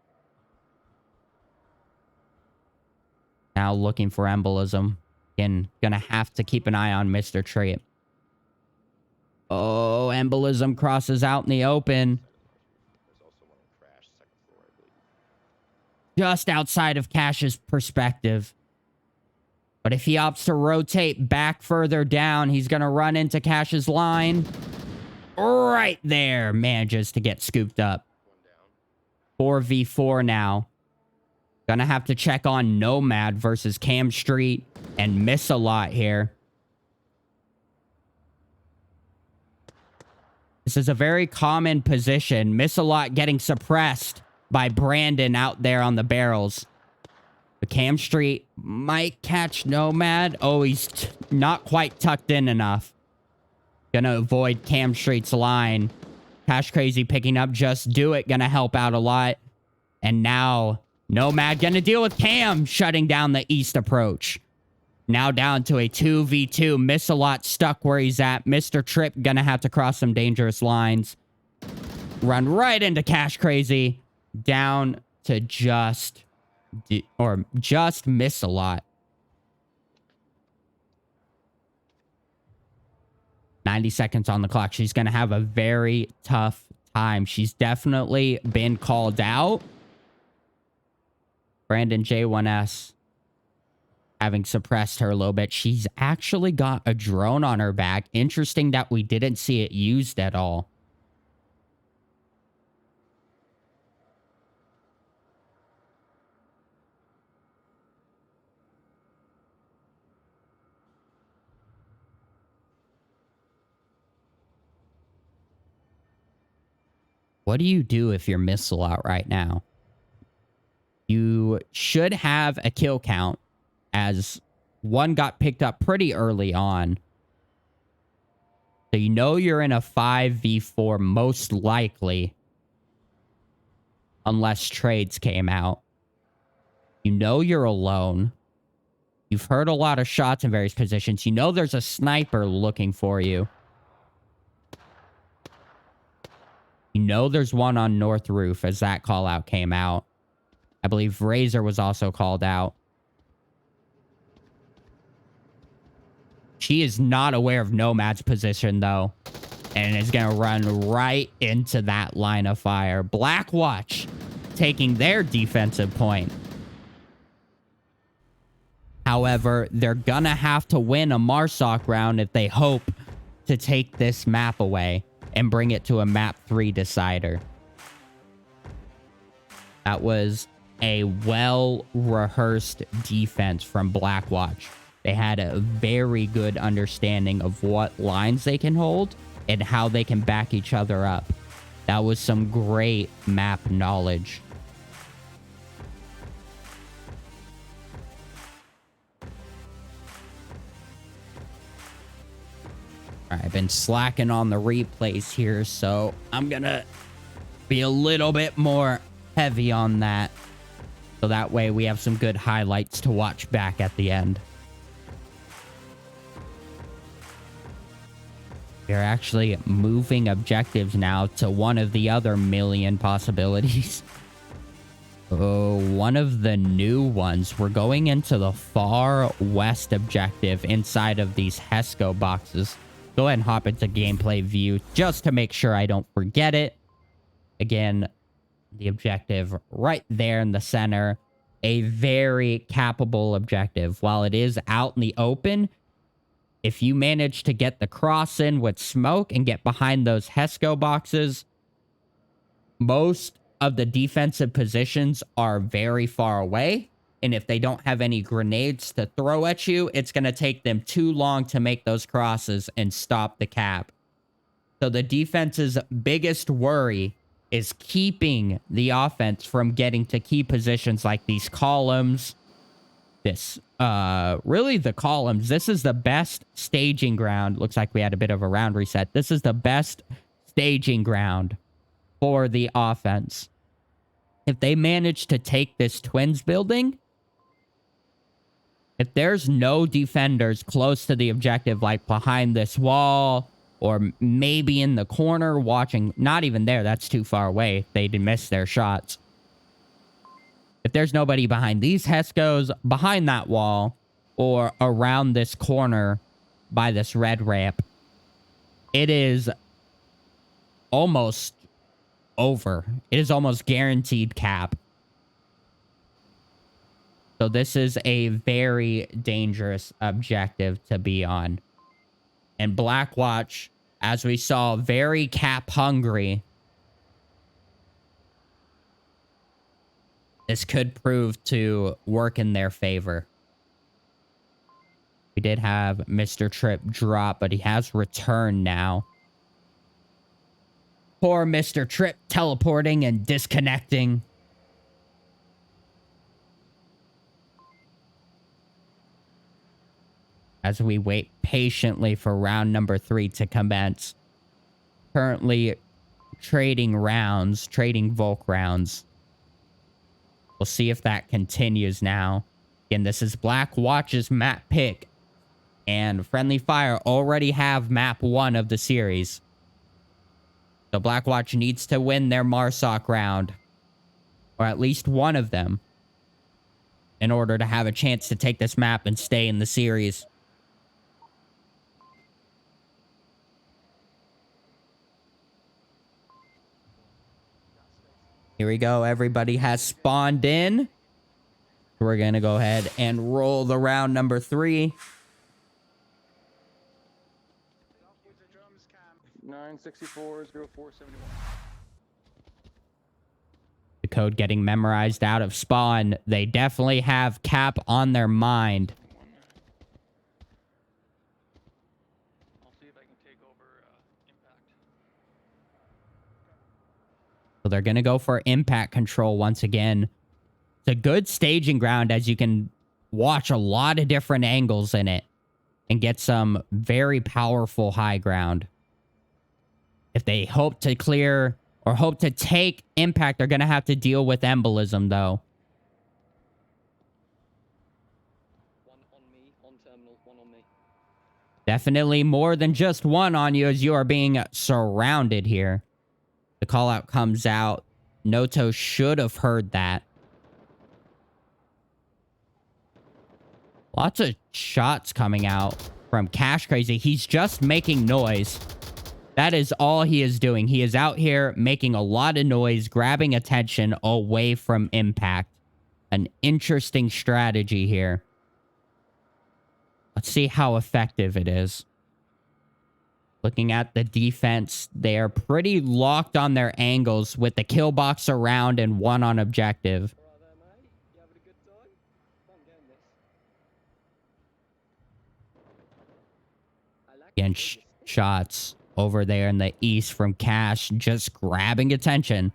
Now looking for embolism. Again, gonna have to keep an eye on Mr. Tripp. Oh, embolism crosses out in the open. Just outside of Cash's perspective. But if he opts to rotate back further down, he's going to run into Cash's line. right there manages to get scooped up. 4v4 now. Gonna have to check on Nomad versus Cam Street and miss a lot here. This is a very common position. Miss a lot getting suppressed by Brandon out there on the barrels. But Cam Street might catch Nomad. Oh, he's not quite tucked in enough. Gonna avoid Cam Street's line. Cash Crazy picking up Just Do It. Gonna help out a lot. And now Nomad gonna deal with Cam shutting down the east approach. Now down to a 2v2. Miss a lot stuck where he's at. Mr. Trip gonna have to cross some dangerous lines. Run right into Cash Crazy. Down to just Miss a lot. 90 seconds on the clock. She's gonna have a very tough time. She's definitely been called out. Brandon J1S having suppressed her a little bit. She's actually got a drone on her back. Interesting that we didn't see it used at all. What do you do if you're missile out right now? You should have a kill count, as one got picked up pretty early on. So you know you're in a 5v4 most likely. Unless trades came out. You know you're alone. You've heard a lot of shots in various positions. You know there's a sniper looking for you. You know there's one on North Roof as that call out came out. I believe Razor was also called out. She is not aware of Nomad's position, though. And is going to run right into that line of fire. Blackwatch taking their defensive point. However, they're going to have to win a MARSOC round if they hope to take this map away and bring it to a map 3 decider. That was a well-rehearsed defense from Blackwatch. They had a very good understanding of what lines they can hold and how they can back each other up. That was some great map knowledge. All right, I've been slacking on the replays here, so I'm gonna be a little bit more heavy on that. So that way we have some good highlights to watch back at the end. We're actually moving objectives now to one of the other million possibilities. Oh, one of the new ones. We're going into the far west objective inside of these HESCO boxes. Go ahead and hop into gameplay view just to make sure I don't forget it. Again, the objective right there in the center. A very capable objective. While it is out in the open, if you manage to get the cross in with smoke and get behind those HESCO boxes, most of the defensive positions are very far away. And if they don't have any grenades to throw at you, it's going to take them too long to make those crosses and stop the cap. So the defense's biggest worry is keeping the offense from getting to key positions like these columns. Really the columns. This is the best staging ground. Looks like we had a bit of a round reset. This is the best staging ground for the offense. If they manage to take this Twins building, if there's no defenders close to the objective, like behind this wall, or maybe in the corner watching, not even there, that's too far away. They'd miss their shots. If there's nobody behind these HESCOs, behind that wall, or around this corner by this red ramp, it is almost over. It is almost guaranteed cap. So this is a very dangerous objective to be on. And Blackwatch As we saw, very cap hungry. This could prove to work in their favor. We did have Mr. Tripp drop, but he has returned now. Poor Mr. Tripp teleporting and disconnecting. As we wait patiently for round number 3 to commence. Currently trading rounds, trading Volk rounds. We'll see if that continues now. Again, this is Black Watch's map pick. And Friendly Fire already have map 1 of the series. So Black Watch needs to win their Marsoc round. Or at least one of them. In order to have a chance to take this map and stay in the series. Here we go. Everybody has spawned in. We're going to go ahead and roll the round number 3. 964-0471. The code getting memorized out of spawn. They definitely have cap on their mind. I'll see if I can take over impact. So they're going to go for impact control once again. It's a good staging ground as you can watch a lot of different angles in it and get some very powerful high ground. If they hope to clear or hope to take impact, they're going to have to deal with embolism, though. One on me, on terminal, one on me. Definitely more than just one on you as you are being surrounded here. The call out comes out. Noto should have heard that. Lots of shots coming out from Cash Crazy. He's just making noise. That is all he is doing. He is out here making a lot of noise, grabbing attention away from impact. An interesting strategy here. Let's see how effective it is. Looking at the defense, they are pretty locked on their angles with the kill box around and one on objective. All right there, mate. You having a good time? Fun getting this. I like Again, this. shots over there in the east from Cash, just grabbing attention.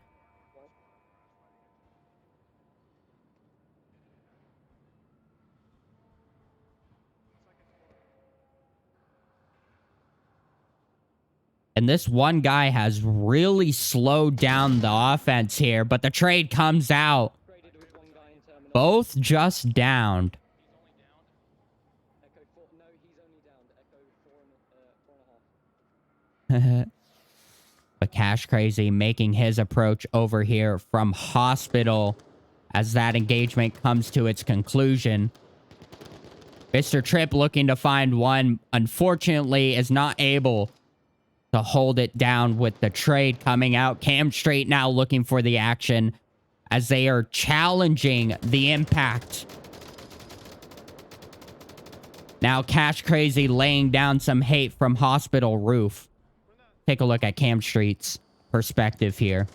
And this one guy has really slowed down the offense here, but the trade comes out. Traded with one guy in terminal. Both just downed. Echo 4. No, he's only downed. Echo 4 and 4.5. But Cash Crazy making his approach over here from hospital as that engagement comes to its conclusion. Mr. Tripp looking to find one, unfortunately is not able to hold it down with the trade coming out. Cam Straight now looking for the action as they are challenging the impact. Now Cash Crazy laying down some hate from hospital roof. Take a look at Cam Street's perspective here.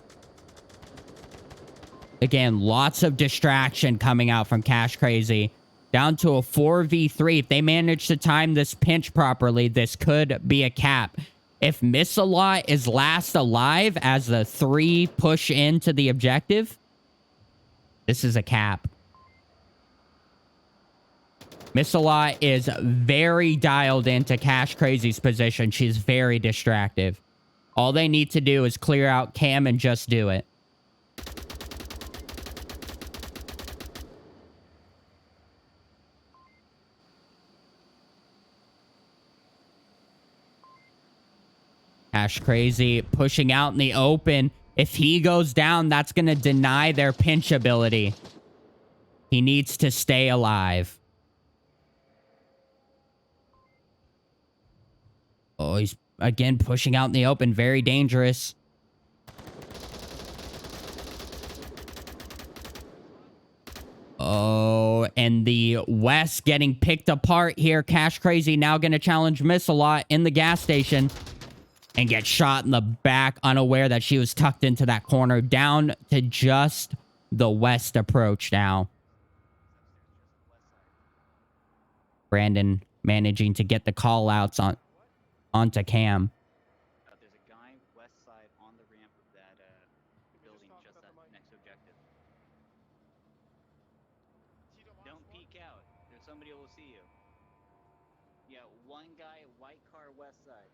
Again, lots of distraction coming out from Cash Crazy. Down to a 4v3. If they manage to time this pinch properly, this could be a cap. If Missalot is last alive as the 3 push into the objective, this is a cap. Missalot is very dialed into Cash Crazy's position. She's very distractive. All they need to do is clear out Cam and just do it. Cash Crazy pushing out in the open. If he goes down, that's going to deny their pinch ability. He needs to stay alive. Oh, he's again pushing out in the open. Very dangerous. Oh, and the West getting picked apart here. Cash Crazy now going to challenge Missalot in the gas station. and get shot in the back, unaware that she was tucked into that corner. Down to just the west approach now. Brandon managing to get the call outs onto Cam. There's a guy west side on the ramp of that building, just that next objective. Don't peek out. There's somebody who will see you. Yeah, one guy, white car west side.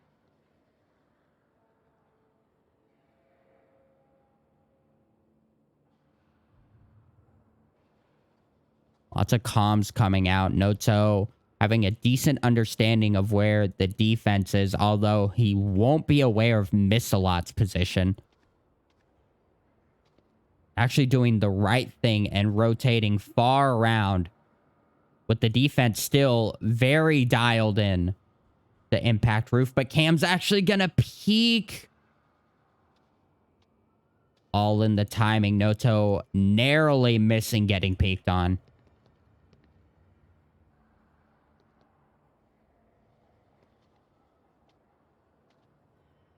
Lots of comms coming out. Noto having a decent understanding of where the defense is, although he won't be aware of Missalot's position. Actually doing the right thing and rotating far around, with the defense still very dialed in the impact roof. But Cam's actually gonna peek. All in the timing. Noto narrowly missing getting peeked on.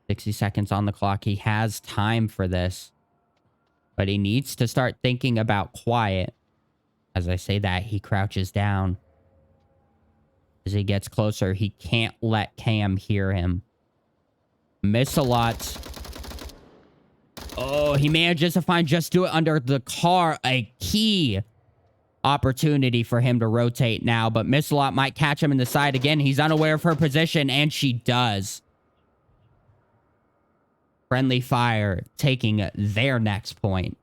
"60 seconds on the clock. He has time for this. But he needs to start thinking about quiet." As I say that, he crouches down. As he gets closer, he can't let Cam hear him. Miss a lot. Oh, he manages to find Just Do It under the car. A key opportunity for him to rotate now. But Miss a lot might catch him in the side again. He's unaware of her position, and she does. Friendly Fire taking their next point.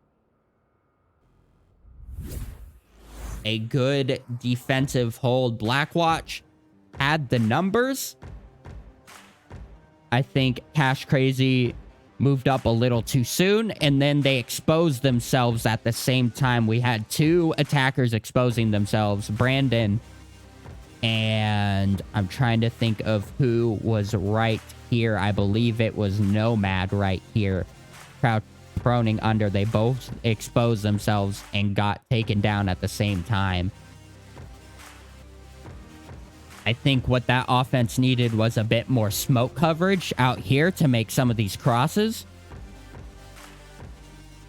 A good defensive hold. Blackwatch had the numbers. I think Cash Crazy moved up a little too soon, and then they exposed themselves at the same time. We had two attackers exposing themselves. Brandon, and I'm trying to think of who was right here. I believe it was Nomad right here. Crouch proning under. They both exposed themselves and got taken down at the same time. I think what that offense needed was a bit more smoke coverage out here to make some of these crosses.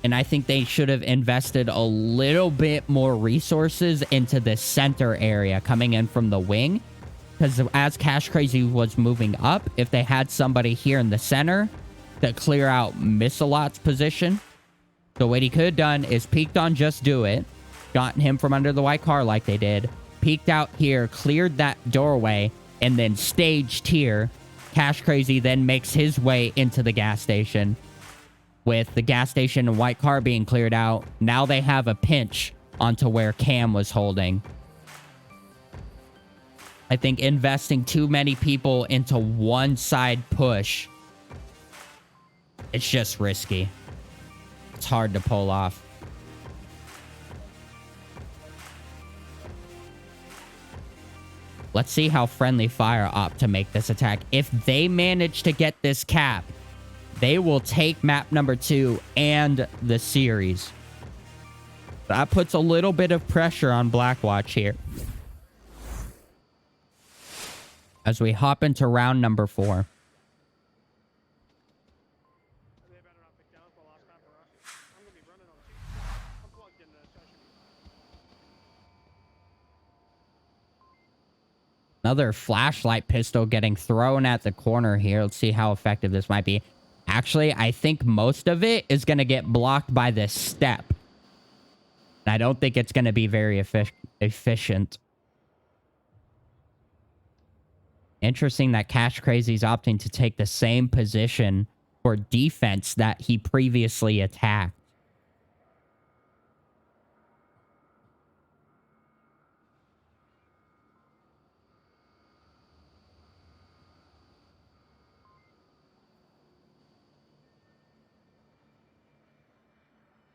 And I think they should have invested a little bit more resources into the center area coming in from the wing. Because as Cash Crazy was moving up, if they had somebody here in the center to clear out Missalot's position, so what he could have done is peeked on Just Do It, gotten him from under the white car like they did, peeked out here, cleared that doorway, and then staged here. Cash Crazy then makes his way into the gas station. With the gas station and white car being cleared out, now they have a pinch onto where Cam was holding. I think investing too many people into one side push, it's just risky. It's hard to pull off. Let's see how Friendly Fire opt to make this attack. If they manage to get this cap, they will take map number 2 and the series. That puts a little bit of pressure on Blackwatch here. As we hop into round number 4. Another flashlight pistol getting thrown at the corner here. Let's see how effective this might be. Actually, I think most of it is going to get blocked by this step. I don't think it's going to be very efficient. Interesting that Cash Crazy's opting to take the same position for defense that he previously attacked.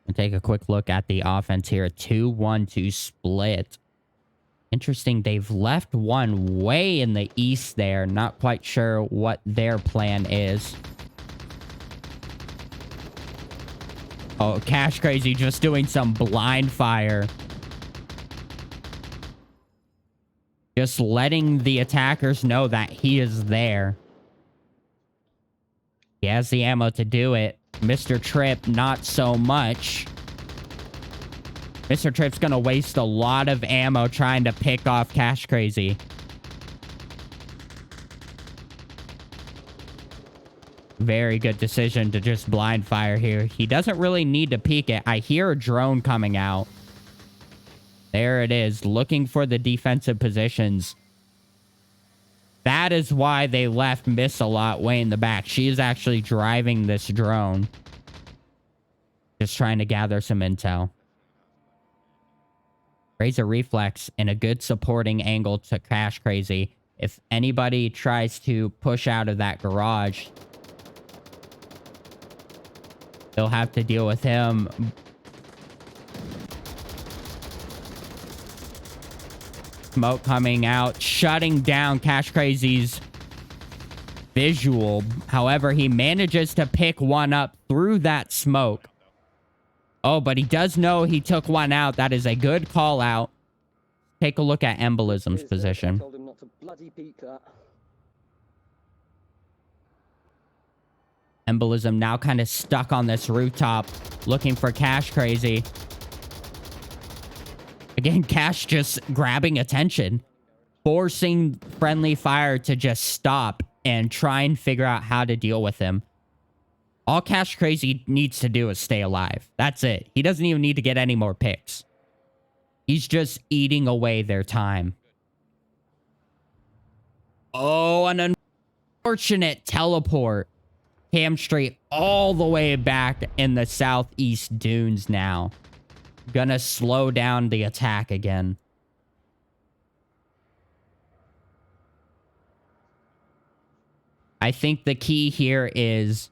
And take a quick look at the offense here. 2-1-2 split. Interesting. They've left one way in the east there. Not quite sure what their plan is. Oh, Cash Crazy just doing some blind fire. Just letting the attackers know that he is there. He has the ammo to do it. Mr. Trip, not so much. Mr. Trip's gonna waste a lot of ammo trying to pick off Cash Crazy. Very good decision to just blind fire here. He doesn't really need to peek it. I hear a drone coming out. There it is, looking for the defensive positions. That is why they left Miss a lot way in the back. She is actually driving this drone. Just trying to gather some intel. Raise a reflex and a good supporting angle to Cash Crazy. If anybody tries to push out of that garage, they'll have to deal with him. Smoke coming out, shutting down Cash Crazy's visual. However, he manages to pick one up through that smoke. Oh, but he does know he took one out. That is a good call out. Take a look at Embolism's position. Told him not to bloody peek that. Embolism now kind of stuck on this rooftop, looking for Cash Crazy. Again, Cash just grabbing attention, forcing Friendly Fire to just stop and try and figure out how to deal with him. All Cash Crazy needs to do is stay alive. That's it. He doesn't even need to get any more picks. He's just eating away their time. Oh, an unfortunate teleport. Cam Street all the way back in the southeast dunes now. Gonna slow down the attack again. I think the key here is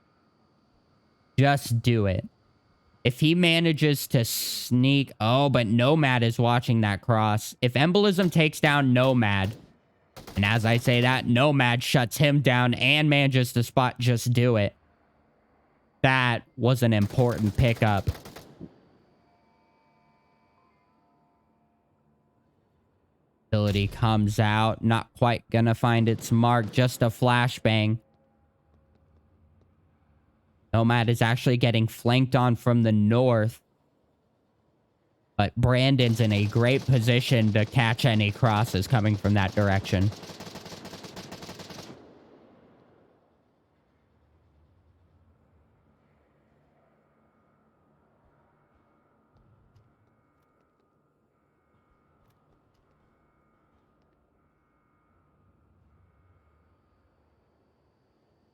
just do it. If he manages to sneak... Oh, but Nomad is watching that cross. If Embolism takes down Nomad, and as I say that, Nomad shuts him down and manages to spot just do it. That was an important pickup. Ability comes out. Not quite gonna find its mark. Just a flashbang. Nomad is actually getting flanked on from the north. But Brandon's in a great position to catch any crosses coming from that direction.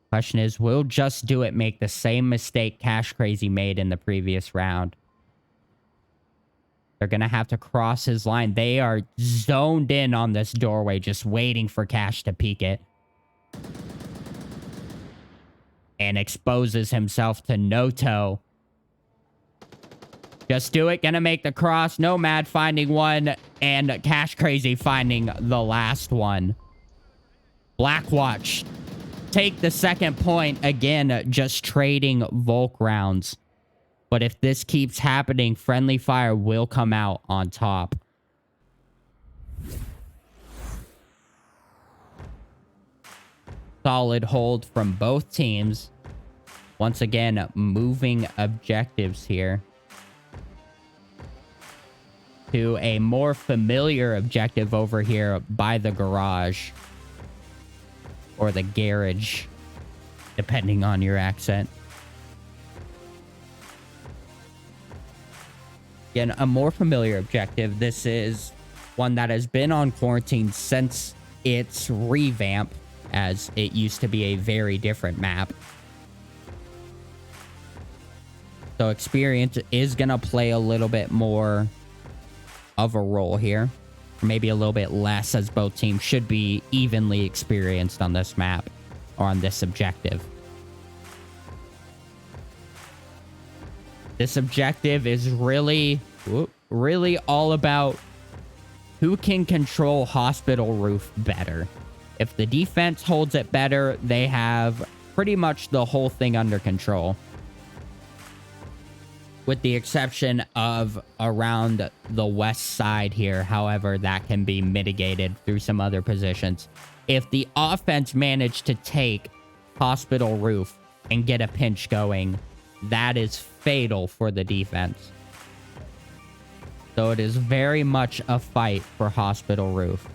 Question is, will Just Do It make the same mistake Cash Crazy made in the previous round? They're going to have to cross his line. They are zoned in on this doorway, just waiting for Cash to peek it. And exposes himself to Noto. Just Do It, gonna make the cross. Nomad finding one, and Cash Crazy finding the last one. Blackwatch take the second point. Again, just trading Volk rounds. But if this keeps happening, Friendly Fire will come out on top. Solid hold from both teams. Once again, moving objectives here to a more familiar objective over here by the garage. Or the garage, depending on your accent. Again, a more familiar objective. This is one that has been on quarantine since its revamp, as it used to be a very different map. So experience is going to play a little bit more of a role here. Maybe a little bit less, as both teams should be evenly experienced on this map or on this objective. This objective is really all about who can control hospital roof better. If the defense holds it better, they have pretty much the whole thing under control. With the exception of around the west side here. However, that can be mitigated through some other positions. If the offense managed to take hospital roof, and get a pinch going, that is fatal for the defense. So it is very much a fight for Hospital Roof.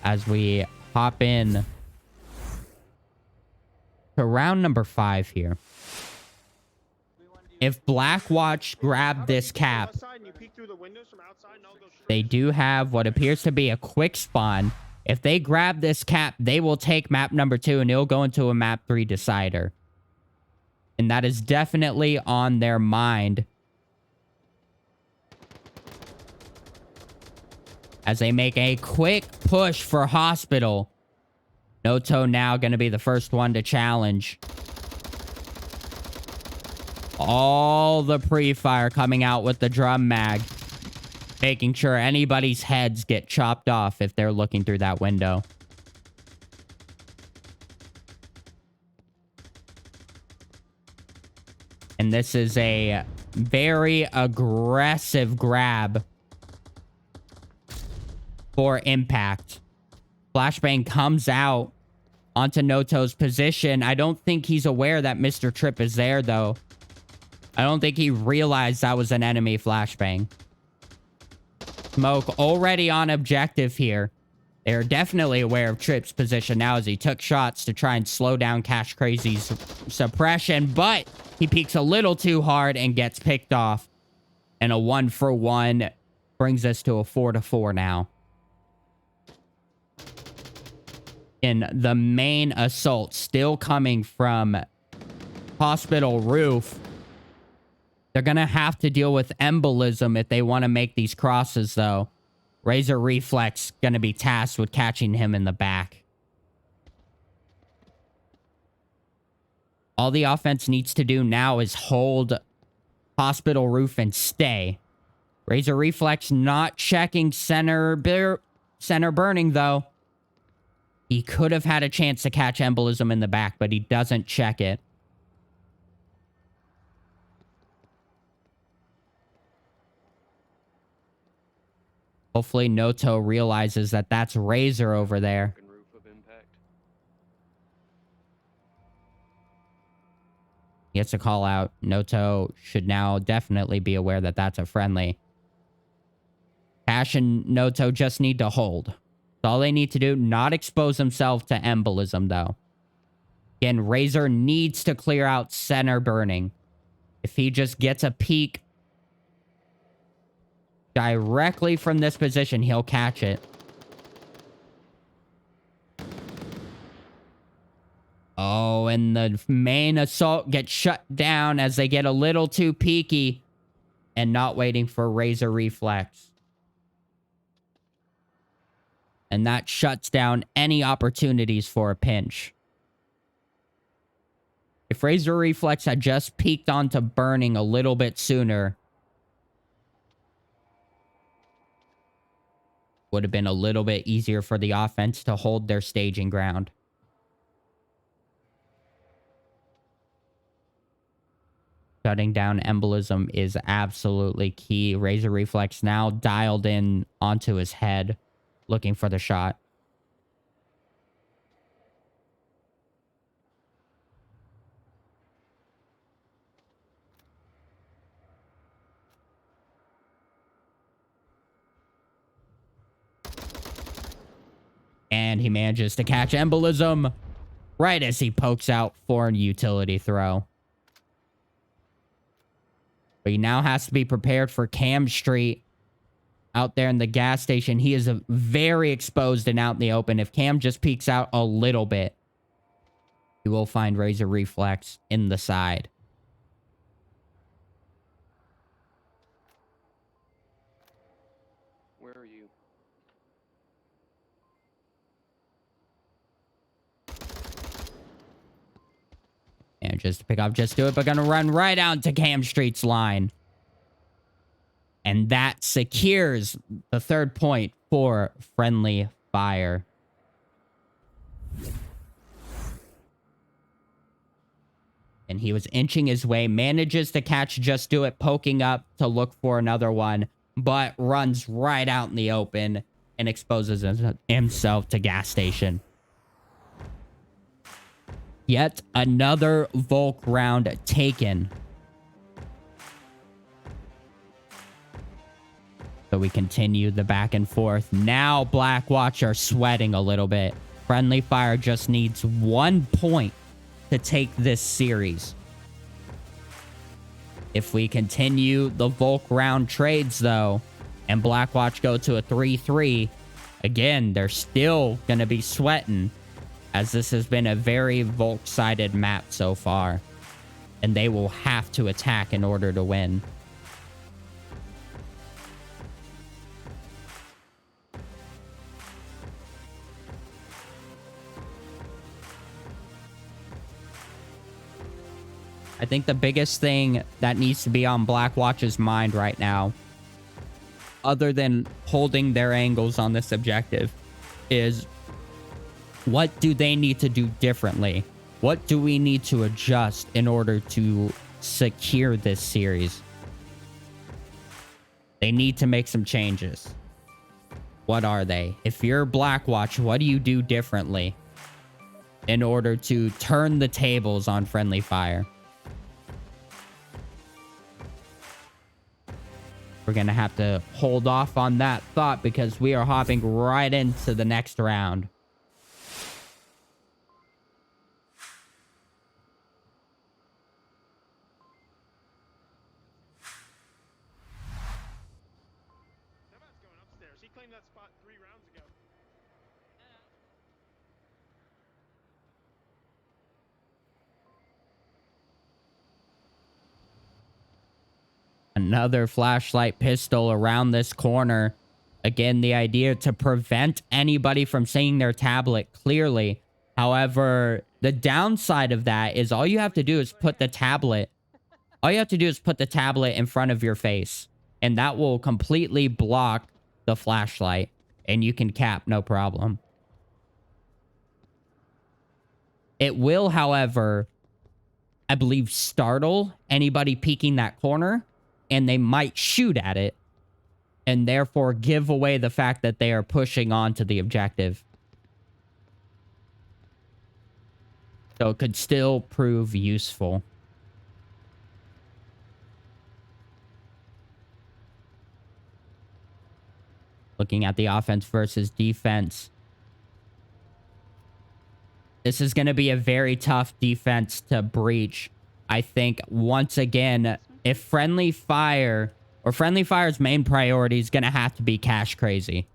As we hop in to round number 5 here. If Blackwatch grab this cap, they do have what appears to be a quick spawn. If they grab this cap, they will take map number 2 and it'll go into a map 3 decider. And that is definitely on their mind. As they make a quick push for Hospital. Noto now going to be the first one to challenge. All the pre-fire coming out with the drum mag. Making sure anybody's heads get chopped off if they're looking through that window. And this is a very aggressive grab for impact. Flashbang comes out onto Noto's position. I don't think he's aware that Mr. Tripp is there, though. I don't think he realized that was an enemy flashbang. Smoke already on objective here. They're definitely aware of Tripp's position now as he took shots to try and slow down Cash Crazy's suppression, but he peeks a little too hard and gets picked off. And a 1-for-1 brings us to a 4-4 now. In the main assault still coming from Hospital Roof. They're going to have to deal with embolism if they want to make these crosses, though. Razor Reflex going to be tasked with catching him in the back. All the offense needs to do now is hold Hospital Roof and stay. Razor Reflex not checking center burning, though. He could have had a chance to catch embolism in the back, but he doesn't check it. Hopefully Noto realizes that that's Razor over there. He gets a call out. Noto should now definitely be aware that that's a friendly. Cash and Noto just need to hold. That's all they need to do. Not expose themselves to embolism, though. Again, Razor needs to clear out center burning. If he just gets a peek directly from this position, he'll catch it. Oh, and the main assault gets shut down as they get a little too peeky and not waiting for Razor Reflex. And that shuts down any opportunities for a pinch. If Razor Reflex had just peeked onto burning a little bit sooner, would have been a little bit easier for the offense to hold their staging ground. Shutting down embolism is absolutely key. Razor Reflex now dialed in onto his head, looking for the shot. And he manages to catch embolism right as he pokes out for a utility throw. But he now has to be prepared for Cam Street out there in the gas station. He is very exposed and out in the open. If Cam just peeks out a little bit, he will find Razor Reflex in the side. Where are you? And just to pick up, just do it, but gonna run right out to Cam Street's line. And that secures the 3rd point for Friendly Fire. And he was inching his way, manages to catch Just Do It, poking up to look for another one, but runs right out in the open and exposes himself to gas station. Yet another Volk round taken. So we continue the back and forth. Now Blackwatch are sweating a little bit. Friendly Fire just needs 1 point to take this series. If we continue the Volk round trades, though, and Blackwatch go to a 3-3, again, they're still going to be sweating, as this has been a very Volk-sided map so far. And they will have to attack in order to win. I think the biggest thing that needs to be on Blackwatch's mind right now, other than holding their angles on this objective, is what do they need to do differently? What do we need to adjust in order to secure this series? They need to make some changes. What are they? If you're Blackwatch, what do you do differently in order to turn the tables on Friendly Fire? We're going to have to hold off on that thought because we are hopping right into the next round. Somebody's going upstairs. He claimed that spot 3 rounds ago. Another flashlight pistol around this corner. Again, the idea to prevent anybody from seeing their tablet clearly. However, the downside of that is all you have to do is put the tablet. All you have to do is put the tablet in front of your face. And that will completely block the flashlight. And you can cap no problem. It will, however, I believe, startle anybody peeking that corner. And they might shoot at it. And therefore give away the fact that they are pushing on to the objective. So it could still prove useful. Looking at the offense versus defense. This is going to be a very tough defense to breach. I think, once again, if Friendly Fire, or Friendly Fire's main priority is going to have to be Cash Crazy.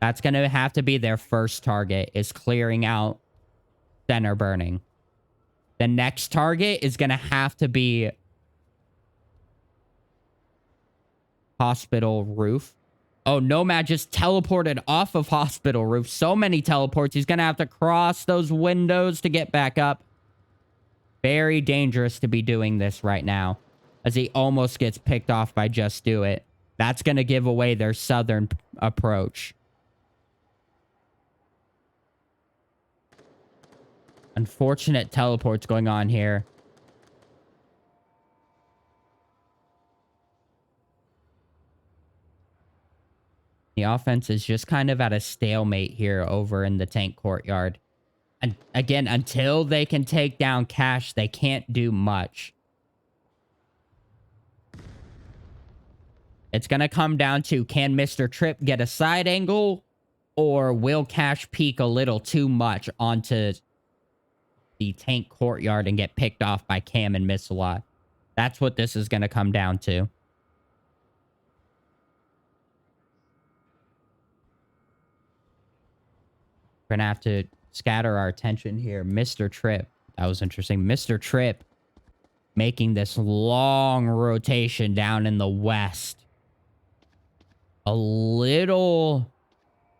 That's going to have to be their first target, is clearing out Center Burning. The next target is going to have to be Hospital Roof. Oh, Nomad just teleported off of Hospital Roof. So many teleports. He's going to have to cross those windows to get back up. Very dangerous to be doing this right now, as he almost gets picked off by Just Do It. That's going to give away their southern approach. Unfortunate teleports going on here. The offense is just kind of at a stalemate here over in the tank courtyard. And again, until they can take down Cash, they can't do much. It's going to come down to, can Mr. Trip get a side angle, or will Cash peek a little too much onto the tank courtyard and get picked off by Cam and Miss a lot? That's what this is going to come down to. We're going to have to scatter our attention here. Mr. Trip. That was interesting. Mr. Trip making this long rotation down in the west. A little...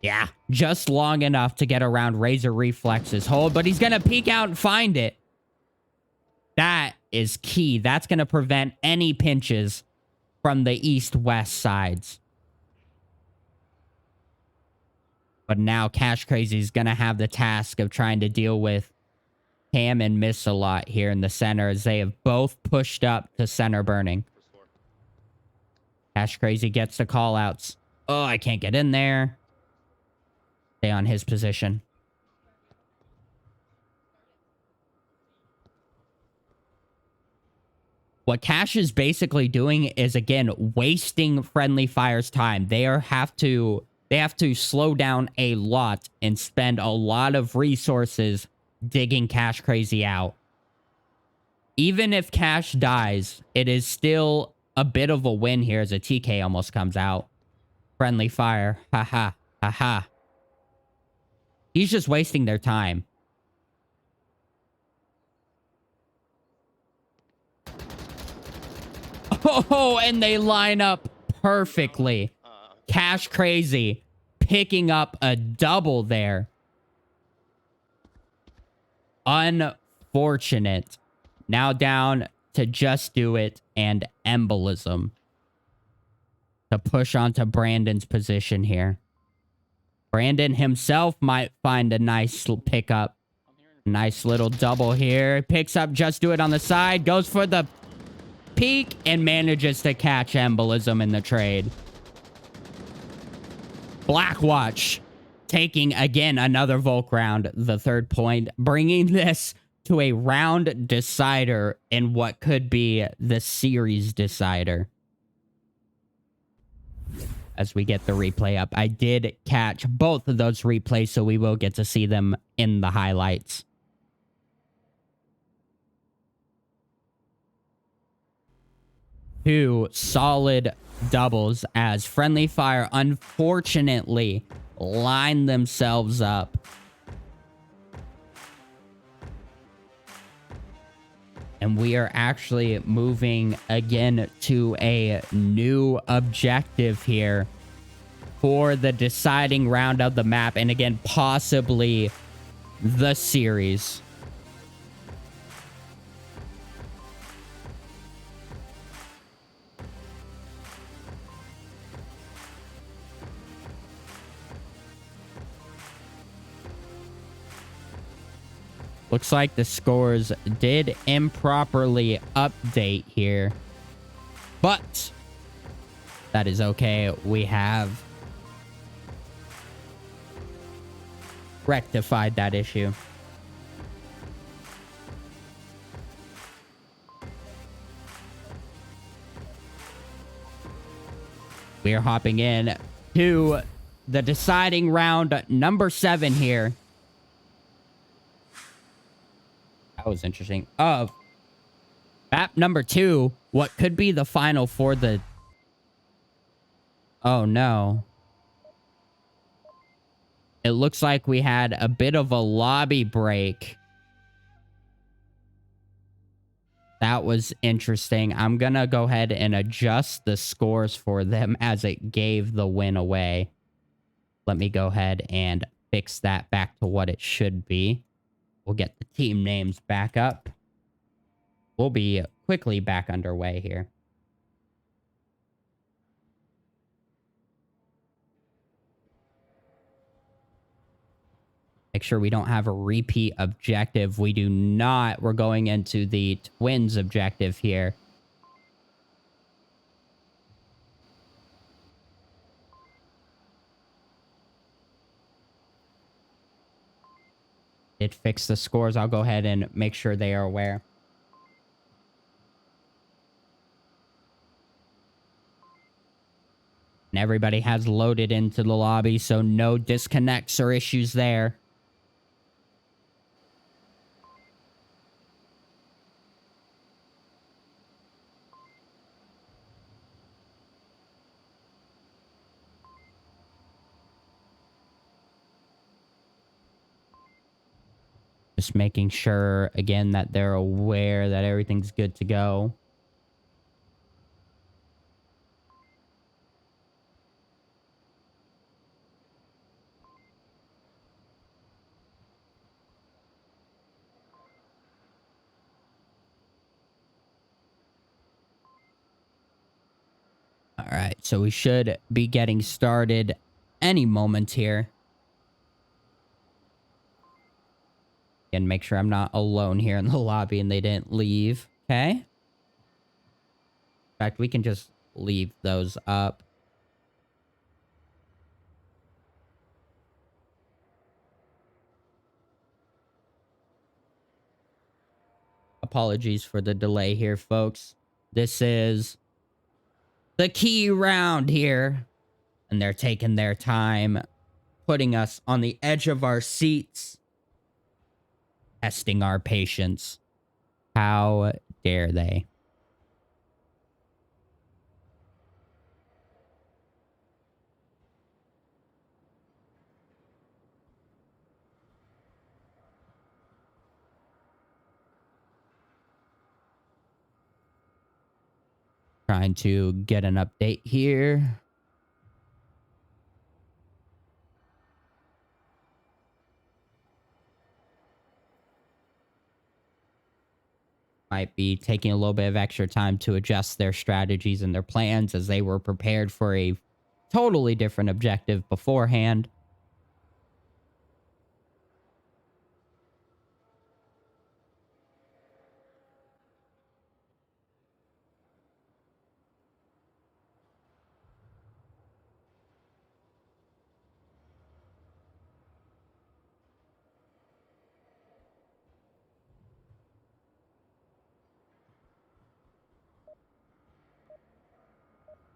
yeah, just long enough to get around Razor Reflex's hold, but he's going to peek out and find it. That is key. That's going to prevent any pinches from the east-west sides. But now Cash Crazy is going to have the task of trying to deal with Cam and Miss a lot here in the center, as they have both pushed up to Center Burning. Cash Crazy gets the call-outs. Oh, I can't get in there. Stay on his position. What Cash is basically doing is, again, wasting Friendly Fire's time. They have to slow down a lot and spend a lot of resources digging Cash Crazy out. Even if Cash dies, it is still a bit of a win here as a TK almost comes out. Friendly Fire. Haha. Haha. He's just wasting their time. Oh, and they line up perfectly. Cash Crazy picking up a double there. Unfortunate. Now down to Just Do It and Embolism to push onto Brandon's position here. Brandon himself might find a nice pickup. Nice little double here. Picks up Just Do It on the side. Goes for the peek and manages to catch Embolism in the trade. Blackwatch taking, again, another Volk round, the 3rd point, bringing this to a round decider in what could be the series decider. As we get the replay up, I did catch both of those replays, so we will get to see them in the highlights. Two solid doubles as Friendly Fire unfortunately line themselves up. And we are actually moving again to a new objective here for the deciding round of the map. And again, possibly the series. Looks like the scores did improperly update here. But that is okay. We have rectified that issue. We are hopping in to the deciding round number 7 here. That was interesting. Map number 2. What could be the final for the... Oh, no. It looks like we had a bit of a lobby break. That was interesting. I'm gonna go ahead and adjust the scores for them as it gave the win away. Let me go ahead and fix that back to what it should be. We'll get the team names back up. We'll be quickly back underway here. Make sure we don't have a repeat objective. We do not. We're going into the twins objective here. It fixed the scores. I'll go ahead and make sure they are aware. And everybody has loaded into the lobby, so no disconnects or issues there. Just making sure, again, that they're aware that everything's good to go. All right, so we should be getting started any moment here. And make sure I'm not alone here in the lobby and they didn't leave. Okay. In fact, we can just leave those up. Apologies for the delay here, folks. This is the key round here. And they're taking their time, putting us on the edge of our seats, testing our patience. How dare they? Trying to get an update here. Might be taking a little bit of extra time to adjust their strategies and their plans as they were prepared for a totally different objective beforehand.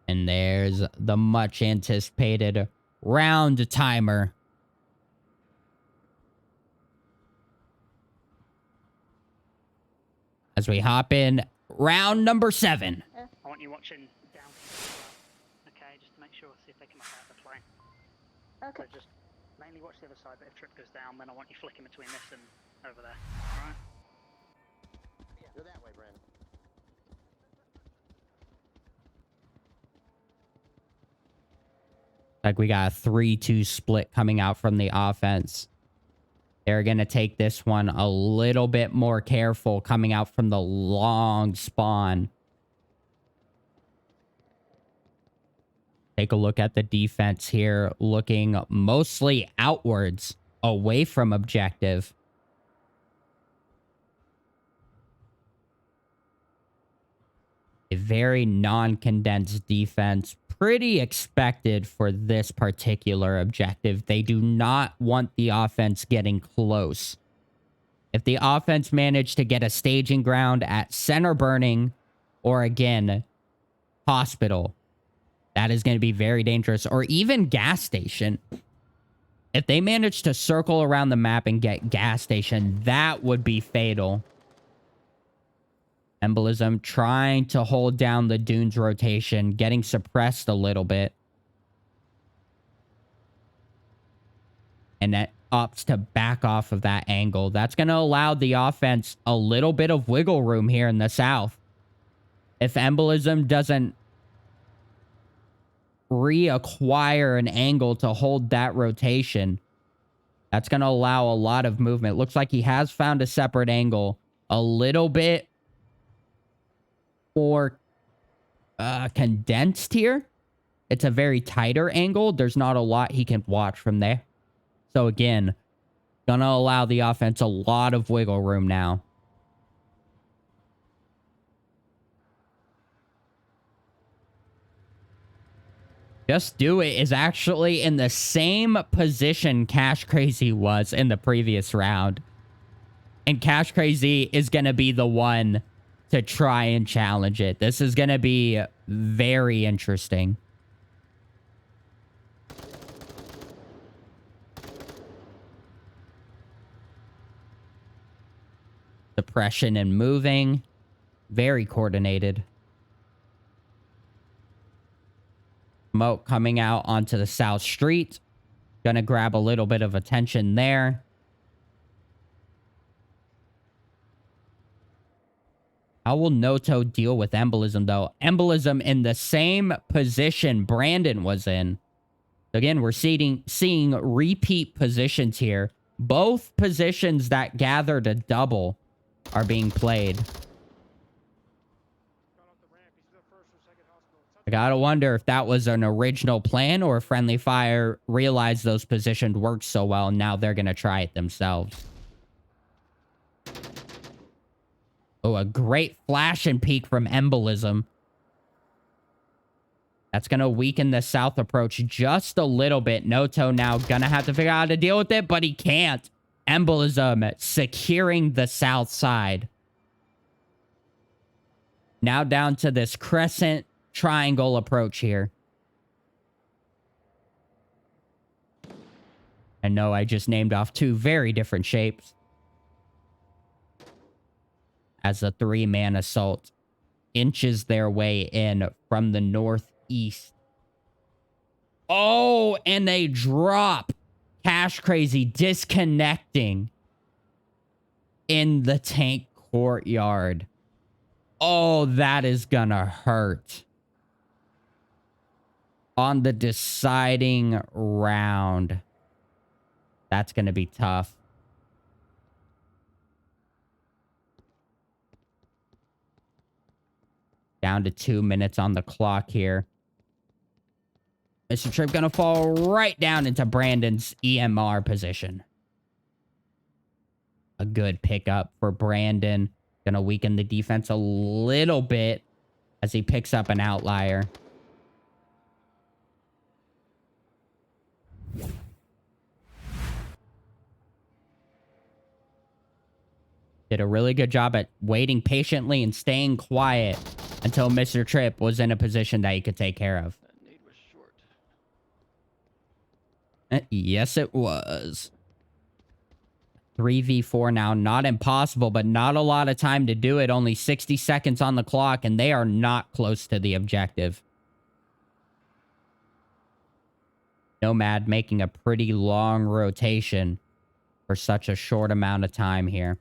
And there's the much anticipated round timer. As we hop in round number 7. I want you watching down. Okay, just to make sure, see if they come up out of the plane. Okay. So just mainly watch the other side, but if Trip goes down, then I want you flicking between this and over there. Alright? Yeah, go that way, Brandon. Like we got a 3-2 split coming out from the offense. They're going to take this one a little bit more careful coming out from the long spawn. Take a look at the defense here, looking mostly outwards, away from objective. A very non-condensed defense. Pretty expected for this particular objective. They do not want the offense getting close. If the offense managed to get a staging ground at center burning or again, hospital, that is going to be very dangerous. Or even gas station. If they manage to circle around the map and get gas station, that would be fatal. Embolism trying to hold down the Dunes rotation, getting suppressed a little bit. And that opts to back off of that angle. That's going to allow the offense a little bit of wiggle room here in the south. If Embolism doesn't reacquire an angle to hold that rotation, that's going to allow a lot of movement. Looks like he has found a separate angle. A little bit more condensed here. It's a very tighter angle. There's not a lot he can watch from there. So again, gonna allow the offense a lot of wiggle room now. Just Do It is actually in the same position Cash Crazy was in the previous round. And Cash Crazy is gonna be the one to try and challenge it. This is going to be very interesting. Suppression and moving. Very coordinated. Smoke coming out onto the south street. Gonna grab a little bit of attention there. How will Noto deal with Embolism, though? Embolism in the same position Brandon was in. Again, we're seeing repeat positions here. Both positions that gathered a double are being played. Got off the ramp. He's the first or second hospital. I gotta wonder if that was an original plan or if Friendly Fire realized those positions worked so well and now they're gonna try it themselves. Oh, a great flash and peek from Embolism. That's going to weaken the south approach just a little bit. Noto now going to have to figure out how to deal with it, but he can't. Embolism securing the south side. Now down to this crescent triangle approach here. I know I just named off 2 very different shapes. As a 3-man assault inches their way in from the northeast. Oh, and they drop Cash Crazy disconnecting in the tank courtyard. Oh, that is gonna hurt. On the deciding round. That's gonna be tough. Down to 2 minutes on the clock here. Mr. Tripp gonna fall right down into Brandon's EMR position. A good pickup for Brandon. Gonna weaken the defense a little bit as he picks up an outlier. Did a really good job at waiting patiently and staying quiet until Mr. Tripp was in a position that he could take care of. That nade was short. Yes, it was. 3v4 now. Not impossible, but not a lot of time to do it. Only 60 seconds on the clock, and they are not close to the objective. Nomad making a pretty long rotation for such a short amount of time here.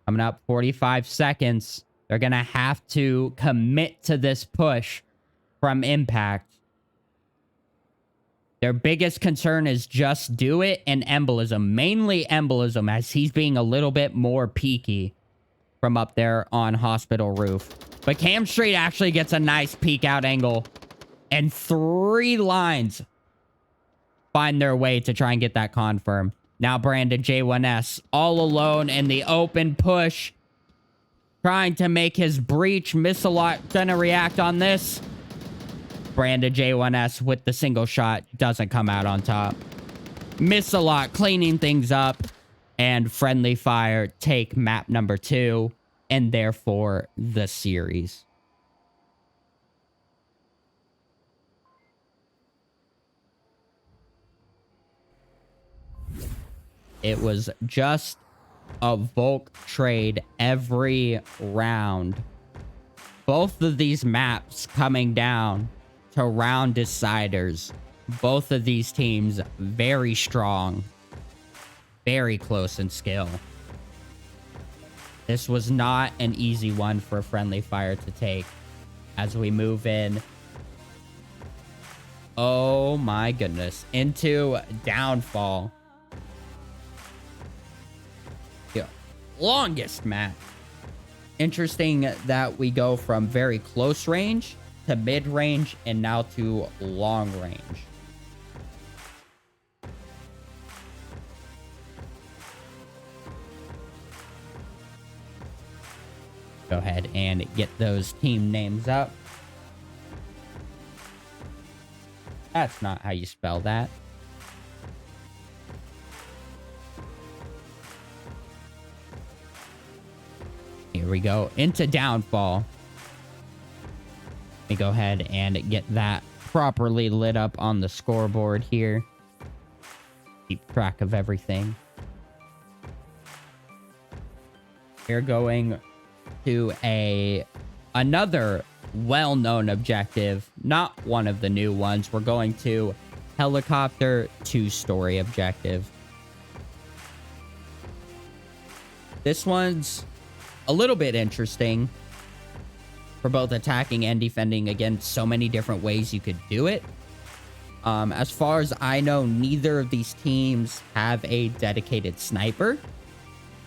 Coming up 45 seconds. They're going to have to commit to this push from Impact. Their biggest concern is just do it and Embolism. Mainly Embolism, as he's being a little bit more peaky from up there on Hospital Roof. But Cam Street actually gets a nice peek out angle. And 3 lines find their way to try and get that confirmed. Now Brandon J1S all alone in the open push. Trying to make his breach. Missalot gonna react on this. Brandon J1S with the single shot doesn't come out on top. Missalot cleaning things up. And FriendlyFire take map number 2. And therefore the series. It was just a Volk trade every round. Both of these maps coming down to round deciders. Both of these teams very strong. Very close in skill. This was not an easy one for FriendlyFire to take. As we move in. Oh my goodness. Into Downfall. Longest map. Interesting that we go from very close range to mid range and now to long range. Go ahead and get those team names up. That's not how you spell that. Here we go into Downfall. Let me go ahead and get that properly lit up on the scoreboard here. Keep track of everything. We're going to another well-known objective, not one of the new ones. We're going to Helicopter 2-story objective. This one's a little bit interesting for both attacking and defending. Again, so many different ways you could do it. As far as I know, neither of these teams have a dedicated sniper.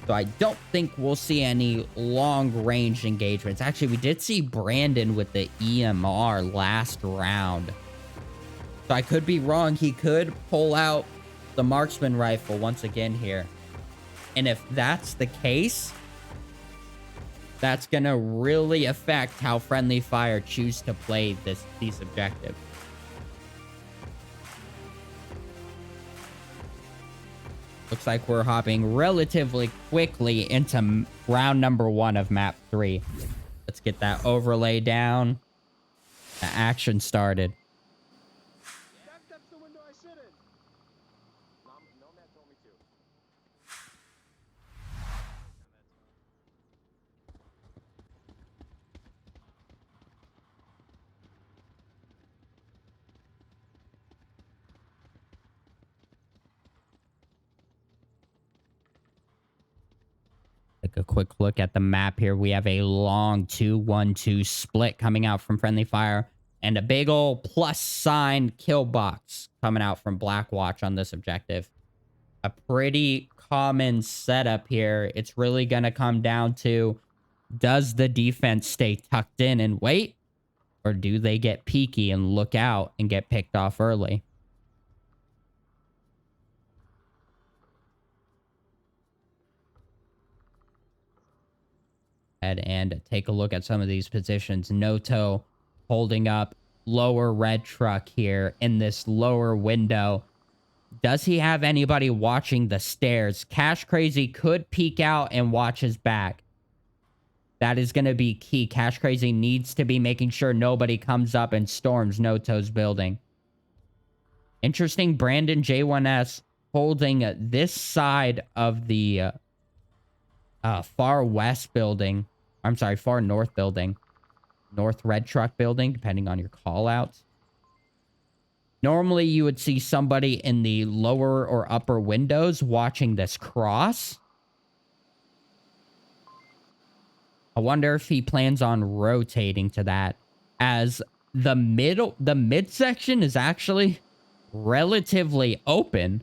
So I don't think we'll see any long-range engagements. Actually, we did see Brandon with the EMR last round. So I could be wrong. He could pull out the marksman rifle once again here. And if that's the case, That's going to really affect how Friendly Fire choose to play these objectives. Looks like we're hopping relatively quickly into round number 1 of map 3. Let's get that overlay down. The action started. That's the window I sit in. Nomad told me to. Take a quick look at the map here. We have a long 2-1-2 split coming out from Friendly Fire and a big old plus sign kill box coming out from Blackwatch on this objective. A pretty common setup here. It's really going to come down to, does the defense stay tucked in and wait, or do they get peeky and look out and get picked off early? And take a look at some of these positions. Noto holding up lower red truck here in this lower window. Does he have anybody watching the stairs? Cash Crazy could peek out and watch his back. That is going to be key. Cash Crazy needs to be making sure nobody comes up and storms Noto's building. Interesting, Brandon J1S holding this side of the far west building. I'm sorry, far north building. North red truck building, depending on your call outs. Normally, you would see somebody in the lower or upper windows watching this cross. I wonder if he plans on rotating to that, as the midsection is actually relatively open.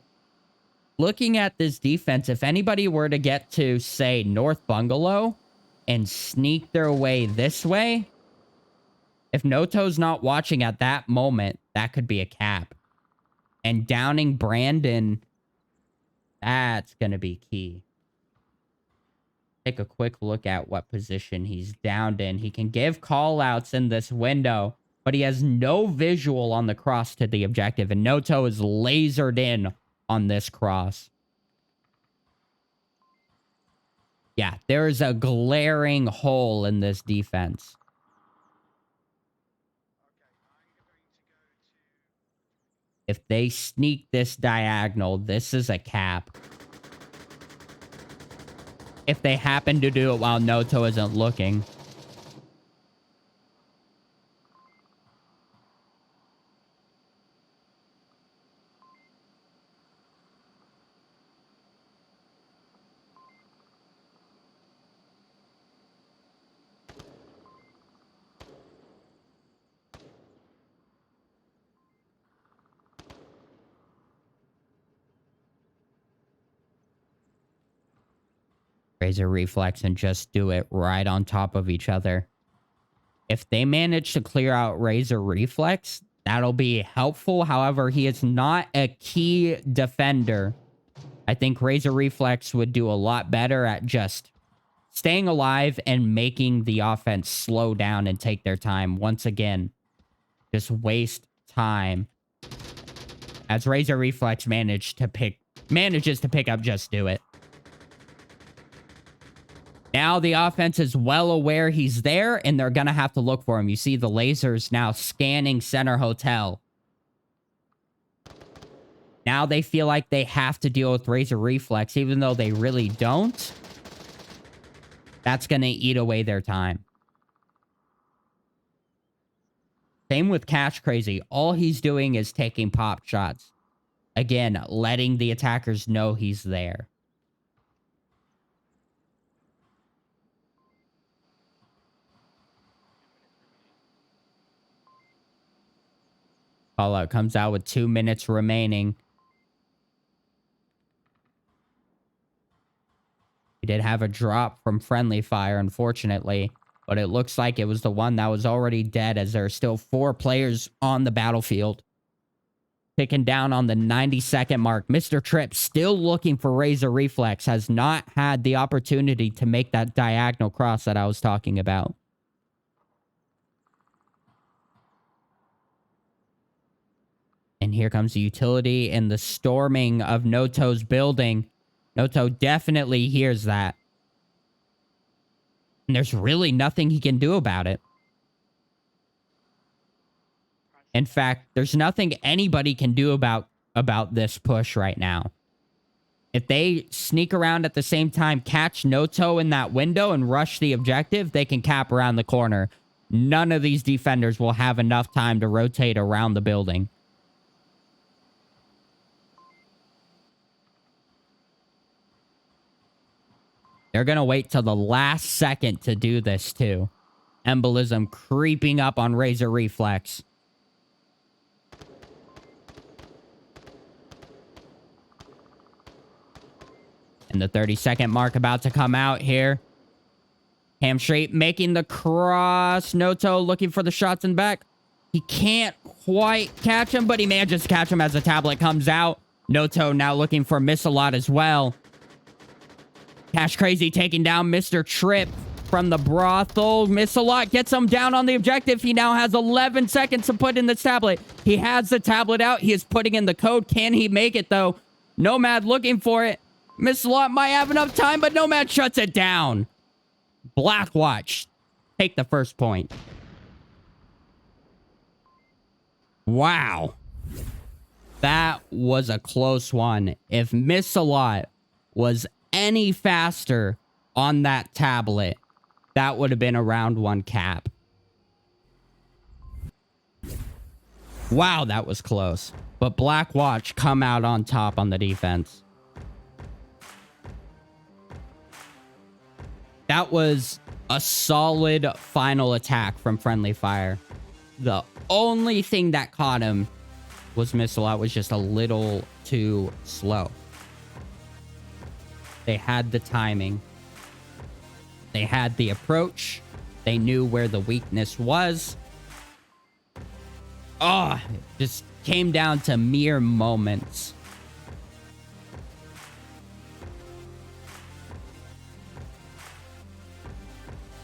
Looking at this defense, if anybody were to get to, say, North Bungalow and sneak their way this way, if Noto's not watching at that moment, that could be a cap. And downing Brandon, that's going to be key. Take a quick look at what position he's downed in. He can give call-outs in this window, but he has no visual on the cross to the objective, and Noto is lasered in on this cross. Yeah, there is a glaring hole in this defense. If they sneak this diagonal, this is a cap. If they happen to do it while Noto isn't looking. Razor Reflex and just do it right on top of each other. If they manage to clear out Razor Reflex, that'll be helpful. However, he is not a key defender. I think Razor Reflex would do a lot better at just staying alive and making the offense slow down and take their time. Once again, just waste time. As Razor Reflex manages to pick up Just Do It. Now the offense is well aware he's there, and they're going to have to look for him. You see the lasers now scanning Center Hotel. Now they feel like they have to deal with Razor Reflex, even though they really don't. That's going to eat away their time. Same with Cash Crazy. All he's doing is taking pop shots. Again, letting the attackers know he's there. Fallout comes out with 2 minutes remaining. We did have a drop from Friendly Fire, unfortunately, but it looks like it was the one that was already dead, as there are still 4 players on the battlefield. Ticking down on the 90-second mark. Mr. Tripp still looking for Razor Reflex. Has not had the opportunity to make that diagonal cross that I was talking about. And here comes the utility and the storming of Noto's building. Noto definitely hears that. And there's really nothing he can do about it. In fact, there's nothing anybody can do about this push right now. If they sneak around at the same time, catch Noto in that window and rush the objective, they can cap around the corner. None of these defenders will have enough time to rotate around the building. They're going to wait till the last second to do this, too. Embolism creeping up on Razor Reflex. And the 30-second mark about to come out here. Cam Straight making the cross. Noto looking for the shots in back. He can't quite catch him, but he manages to catch him as the tablet comes out. Noto now looking for Miss-a-Lot as well. Cash Crazy taking down Mr. Tripp from the brothel. Miss-a-Lot gets him down on the objective. He now has 11 seconds to put in the tablet. He has the tablet out. He is putting in the code. Can he make it, though? Nomad looking for it. Miss-a-Lot might have enough time, but Nomad shuts it down. Blackwatch take the first point. Wow. That was a close one. If Miss-a-Lot was any faster on that tablet, that would have been a round 1 cap. Wow, that was close. But Blackwatch come out on top on the defense. That was a solid final attack from FriendlyFire. The only thing that caught him was Miss-a-Lot was just a little too slow. They had the timing. They had the approach. They knew where the weakness was. Oh, it just came down to mere moments.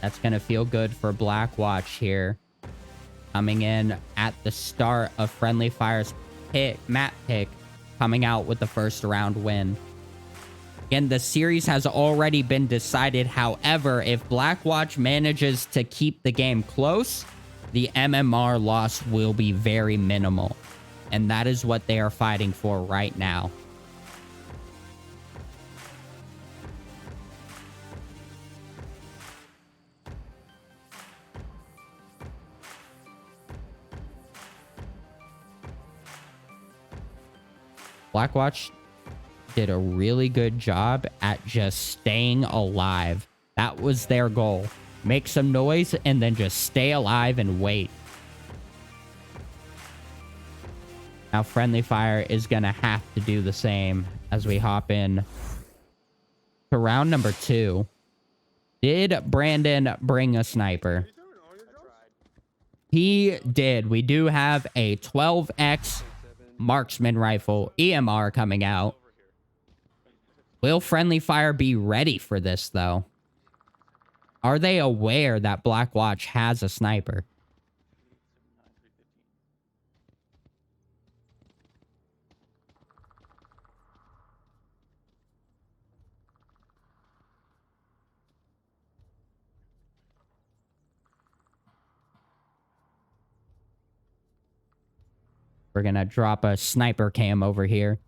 That's going to feel good for Blackwatch here. Coming in at the start of FriendlyFire's map pick. Coming out with the first round win. Again, the series has already been decided. However, if Blackwatch manages to keep the game close, the MMR loss will be very minimal. And that is what they are fighting for right now. Blackwatch did a really good job at just staying alive. That was their goal. Make some noise and then just stay alive and wait. Now FriendlyFire is going to have to do the same as we hop in to round number 2. Did Brandon bring a sniper? He did. We do have a 12x marksman rifle EMR coming out. Will FriendlyFire be ready for this, though? Are they aware that Blackwatch has a sniper? We're going to drop a sniper cam over here.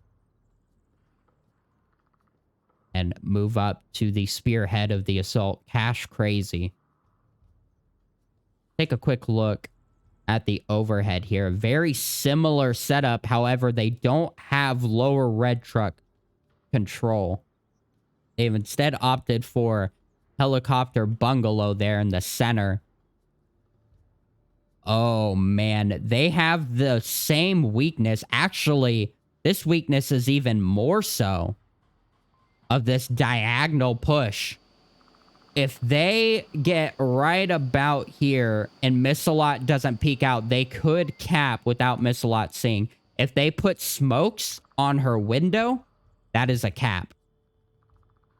And move up to the spearhead of the assault, Cash Crazy. Take a quick look at the overhead here. Very similar setup. However, they don't have lower red truck control. They've instead opted for helicopter bungalow there in the center. Oh, man. They have the same weakness. Actually, this weakness is even more so of this diagonal push. If they get right about here and Miss-a-Lot doesn't peek out, they could cap without Miss-a-Lot seeing. If they put smokes on her window, that is a cap.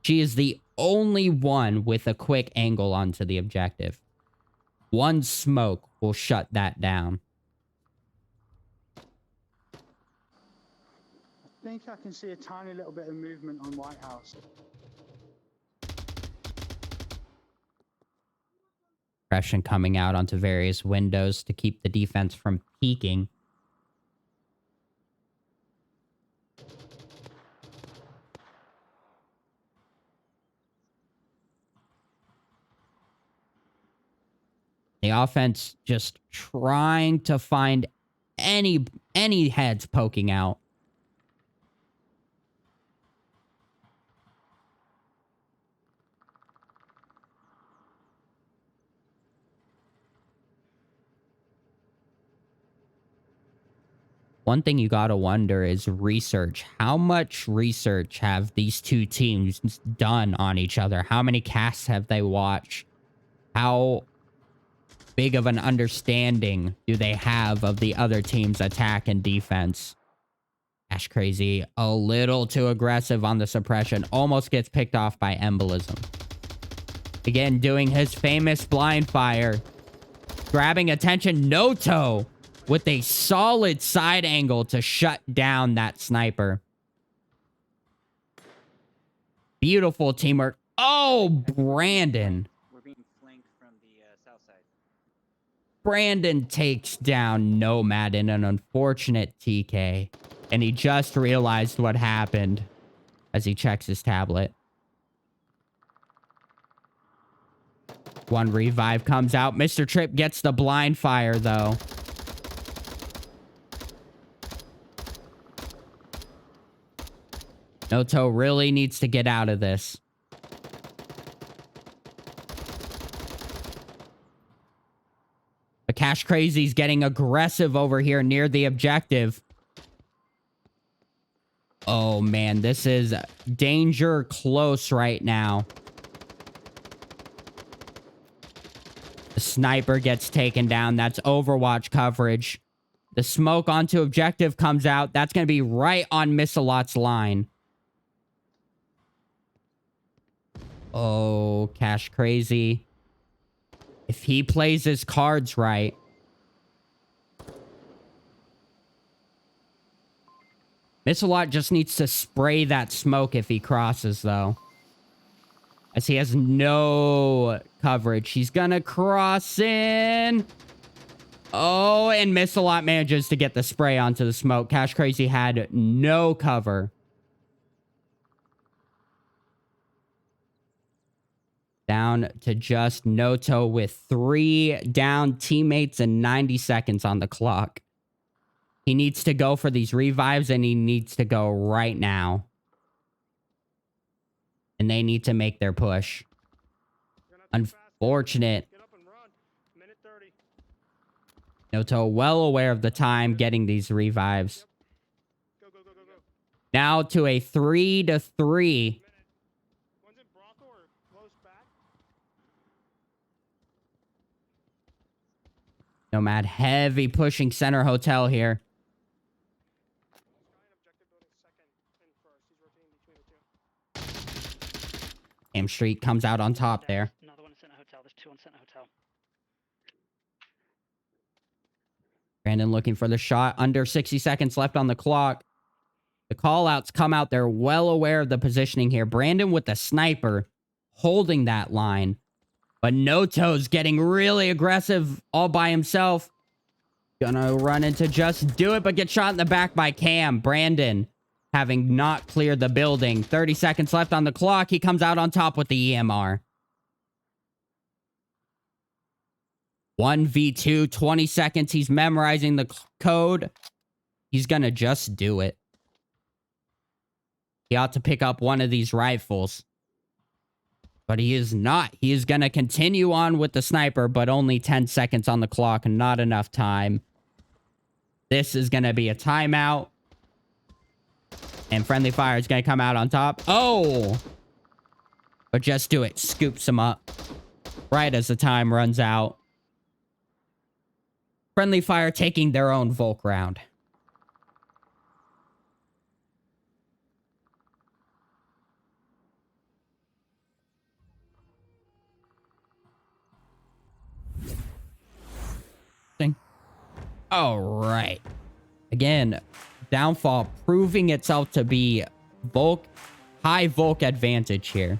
She is the only one with a quick angle onto the objective. One smoke will shut that down. I think I can see a tiny little bit of movement on White House. Suppression coming out onto various windows to keep the defense from peeking. The offense just trying to find any heads poking out. One thing you gotta wonder is research. How much research have these two teams done on each other? How many casts have they watched? How big of an understanding do they have of the other team's attack and defense? Ash Crazy, a little too aggressive on the suppression. Almost gets picked off by Embolism. Again, doing his famous blind fire. Grabbing attention, Noto with a solid side angle to shut down that sniper. Beautiful teamwork. Oh, Brandon. We're being flanked from the south side. Brandon takes down Nomad in an unfortunate TK. And he just realized what happened as he checks his tablet. One revive comes out. Mr. Tripp gets the blind fire, though. Noto really needs to get out of this. But Cash Crazy's getting aggressive over here near the objective. Oh, man, this is danger close right now. The sniper gets taken down. That's Overwatch coverage. The smoke onto objective comes out. That's going to be right on Missalot's line. Oh, Cash Crazy. If he plays his cards right. Missalot just needs to spray that smoke if he crosses, though. As he has no coverage. He's gonna cross in. Oh, and Missalot manages to get the spray onto the smoke. Cash Crazy had no cover. Down to just Noto with 3 down teammates and 90 seconds on the clock. He needs to go for these revives, and he needs to go right now. And they need to make their push. Unfortunate. Get up and run. Minute 30. Noto well aware of the time getting these revives. Go, go, go, go, go. Now to a 3-3. One's in brothel or close back. Nomad heavy pushing center hotel here. Guy in objective building second and first. He's rotating between the two. Am Street comes out on top there. Another one in Center Hotel. There's 2 on Center Hotel. Brandon looking for the shot. Under 60 seconds left on the clock. The call-outs come out. They're well aware of the positioning here. Brandon with the sniper holding that line. But Noto's getting really aggressive all by himself. Gonna run into Just Do It, but get shot in the back by Cam. Brandon having not cleared the building. 30 seconds left on the clock. He comes out on top with the EMR. 1v2, 20 seconds. He's memorizing the code. He's gonna just do it. He ought to pick up one of these rifles. But he is not. He is going to continue on with the sniper, but only 10 seconds on the clock. Not enough time. This is going to be a timeout. And Friendly Fire is going to come out on top. Oh! But Just Do It. Scoops him up. Right as the time runs out. Friendly Fire taking their own Volk round. All right. Again, Downfall proving itself to be high Volk advantage here.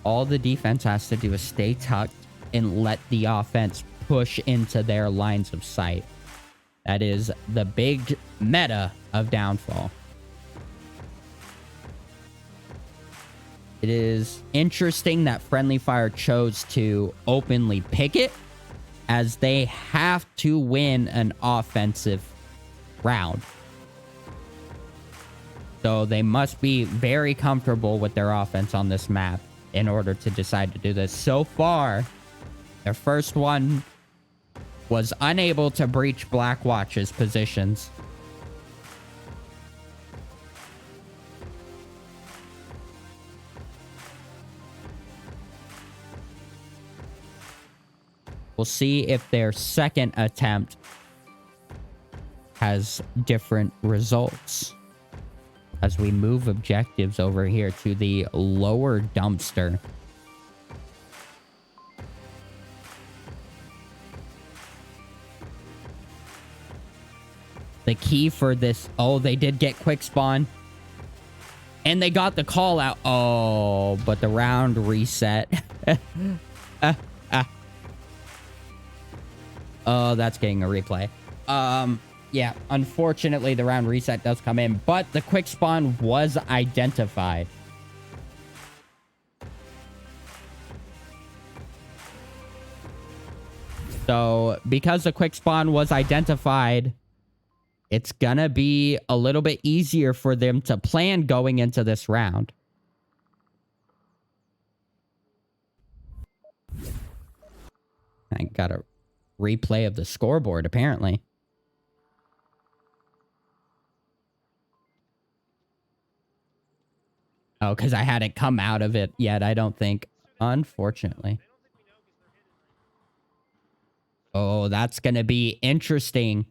All the defense has to do is stay tucked and let the offense push into their lines of sight. That is the big meta of Downfall. It is interesting that FriendlyFire chose to openly pick it, as they have to win an offensive round. So they must be very comfortable with their offense on this map in order to decide to do this. So far, their first one was unable to breach Blackwatch's positions. We'll see if their second attempt has different results as we move objectives over here to the lower dumpster. The key for this... Oh, they did get quick spawn. And they got the call out. Oh, but the round reset. Oh, that's getting a replay. Yeah, unfortunately, the round reset does come in, but the quick spawn was identified. So, because the quick spawn was identified, it's gonna be a little bit easier for them to plan going into this round. I got a replay of the scoreboard, apparently. Oh, because I hadn't come out of it yet, I don't think. Unfortunately. Oh, that's going to be interesting.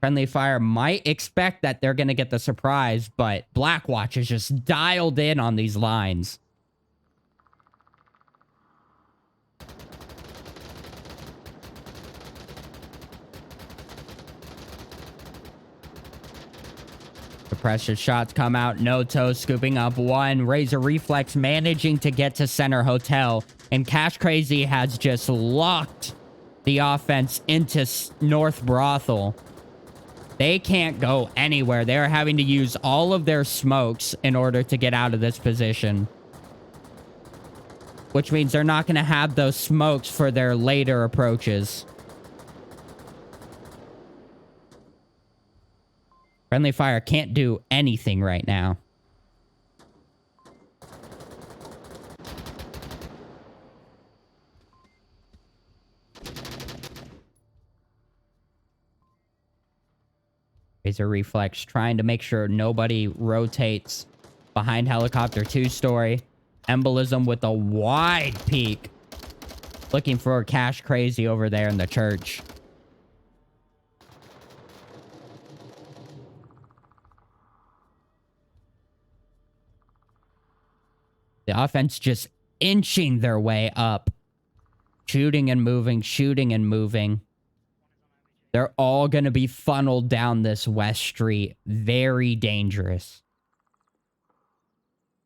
FriendlyFire might expect that they're going to get the surprise, but Blackwatch is just dialed in on these lines. The pressure shots come out. Noto scooping up one. Razor Reflex managing to get to center hotel. And Cash Crazy has just locked the offense into North Brothel. They can't go anywhere. They're having to use all of their smokes in order to get out of this position. Which means they're not going to have those smokes for their later approaches. FriendlyFire can't do anything right now. Razor Reflex trying to make sure nobody rotates behind helicopter 2-story. Embolism with a wide peek. Looking for Cash Crazy over there in the church. The offense just inching their way up. Shooting and moving, shooting and moving. They're all going to be funneled down this West Street. Very dangerous.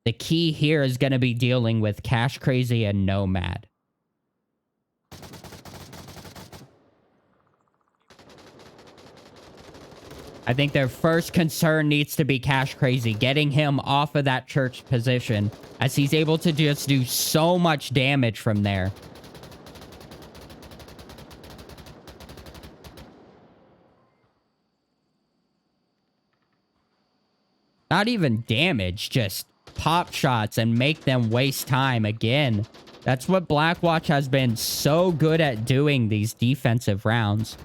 The key here is going to be dealing with Cash Crazy and Nomad. I think their first concern needs to be Cash Crazy, getting him off of that church position, as he's able to just do so much damage from there. Not even damage, just pop shots and make them waste time again. That's what Blackwatch has been so good at doing these defensive rounds.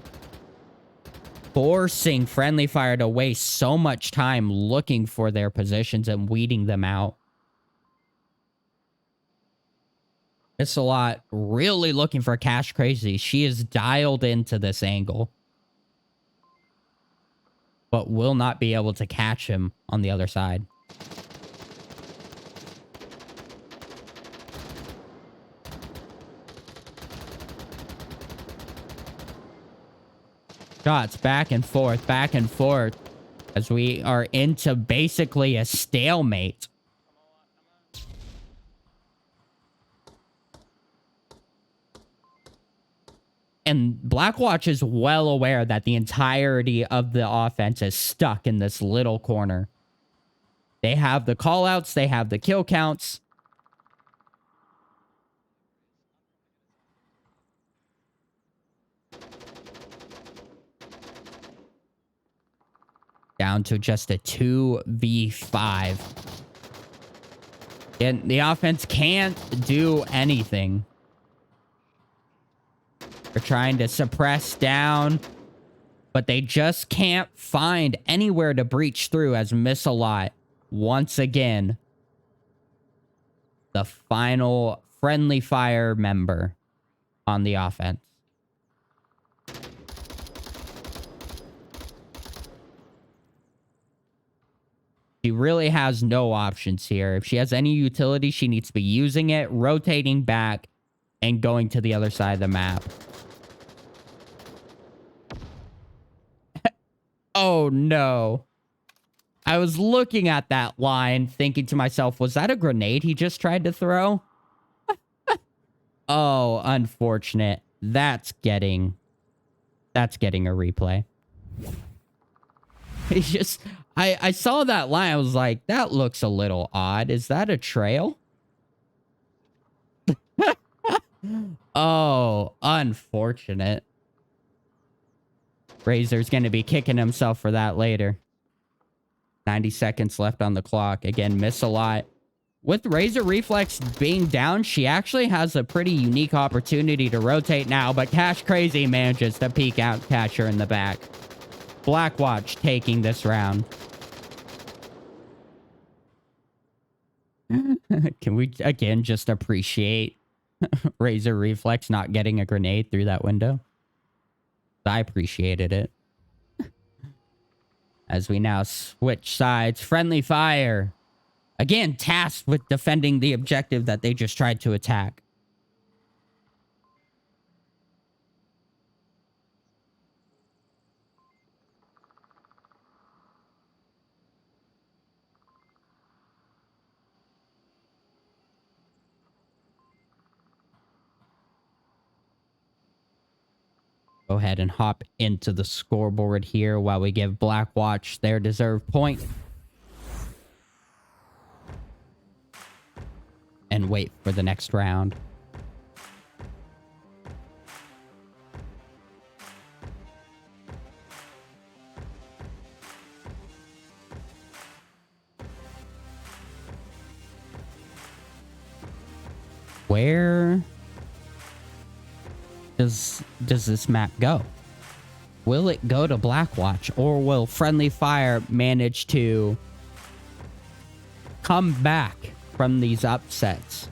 Forcing FriendlyFire to waste so much time looking for their positions and weeding them out. It's a lot really looking for Cash Crazy. She is dialed into this angle. but will not be able to catch him on the other side. Shots back and forth, as we are into basically a stalemate. And Blackwatch is well aware that the entirety of the offense is stuck in this little corner. They have the callouts, they have the kill counts. Down to just a 2v5. And the offense can't do anything. They're trying to suppress down, but they just can't find anywhere to breach through as Miss-a-Lot, once again, the final Friendly Fire member on the offense. She really has no options here. If she has any utility, she needs to be using it, rotating back, and going to the other side of the map. Oh, no. I was looking at that line, thinking to myself, was that a grenade he just tried to throw? Oh, unfortunate. That's getting a replay. It's just... I saw that line. I was like, that looks a little odd. Is that a trail? Oh, unfortunate. Razor's going to be kicking himself for that later. 90 seconds left on the clock. Again, Miss-a-Lot. With Razor Reflex being down, she actually has a pretty unique opportunity to rotate now, but Cash Crazy manages to peek out, catch her in the back. Blackwatch taking this round. Can we, again, just appreciate Razor Reflex not getting a grenade through that window? I appreciated it. As we now switch sides. Friendly Fire. Again, tasked with defending the objective that they just tried to attack. Go ahead and hop into the scoreboard here while we give Blackwatch their deserved point. And wait for the next round. Where does this map go? Will it go to Blackwatch, or will Friendly Fire manage to come back from these upsets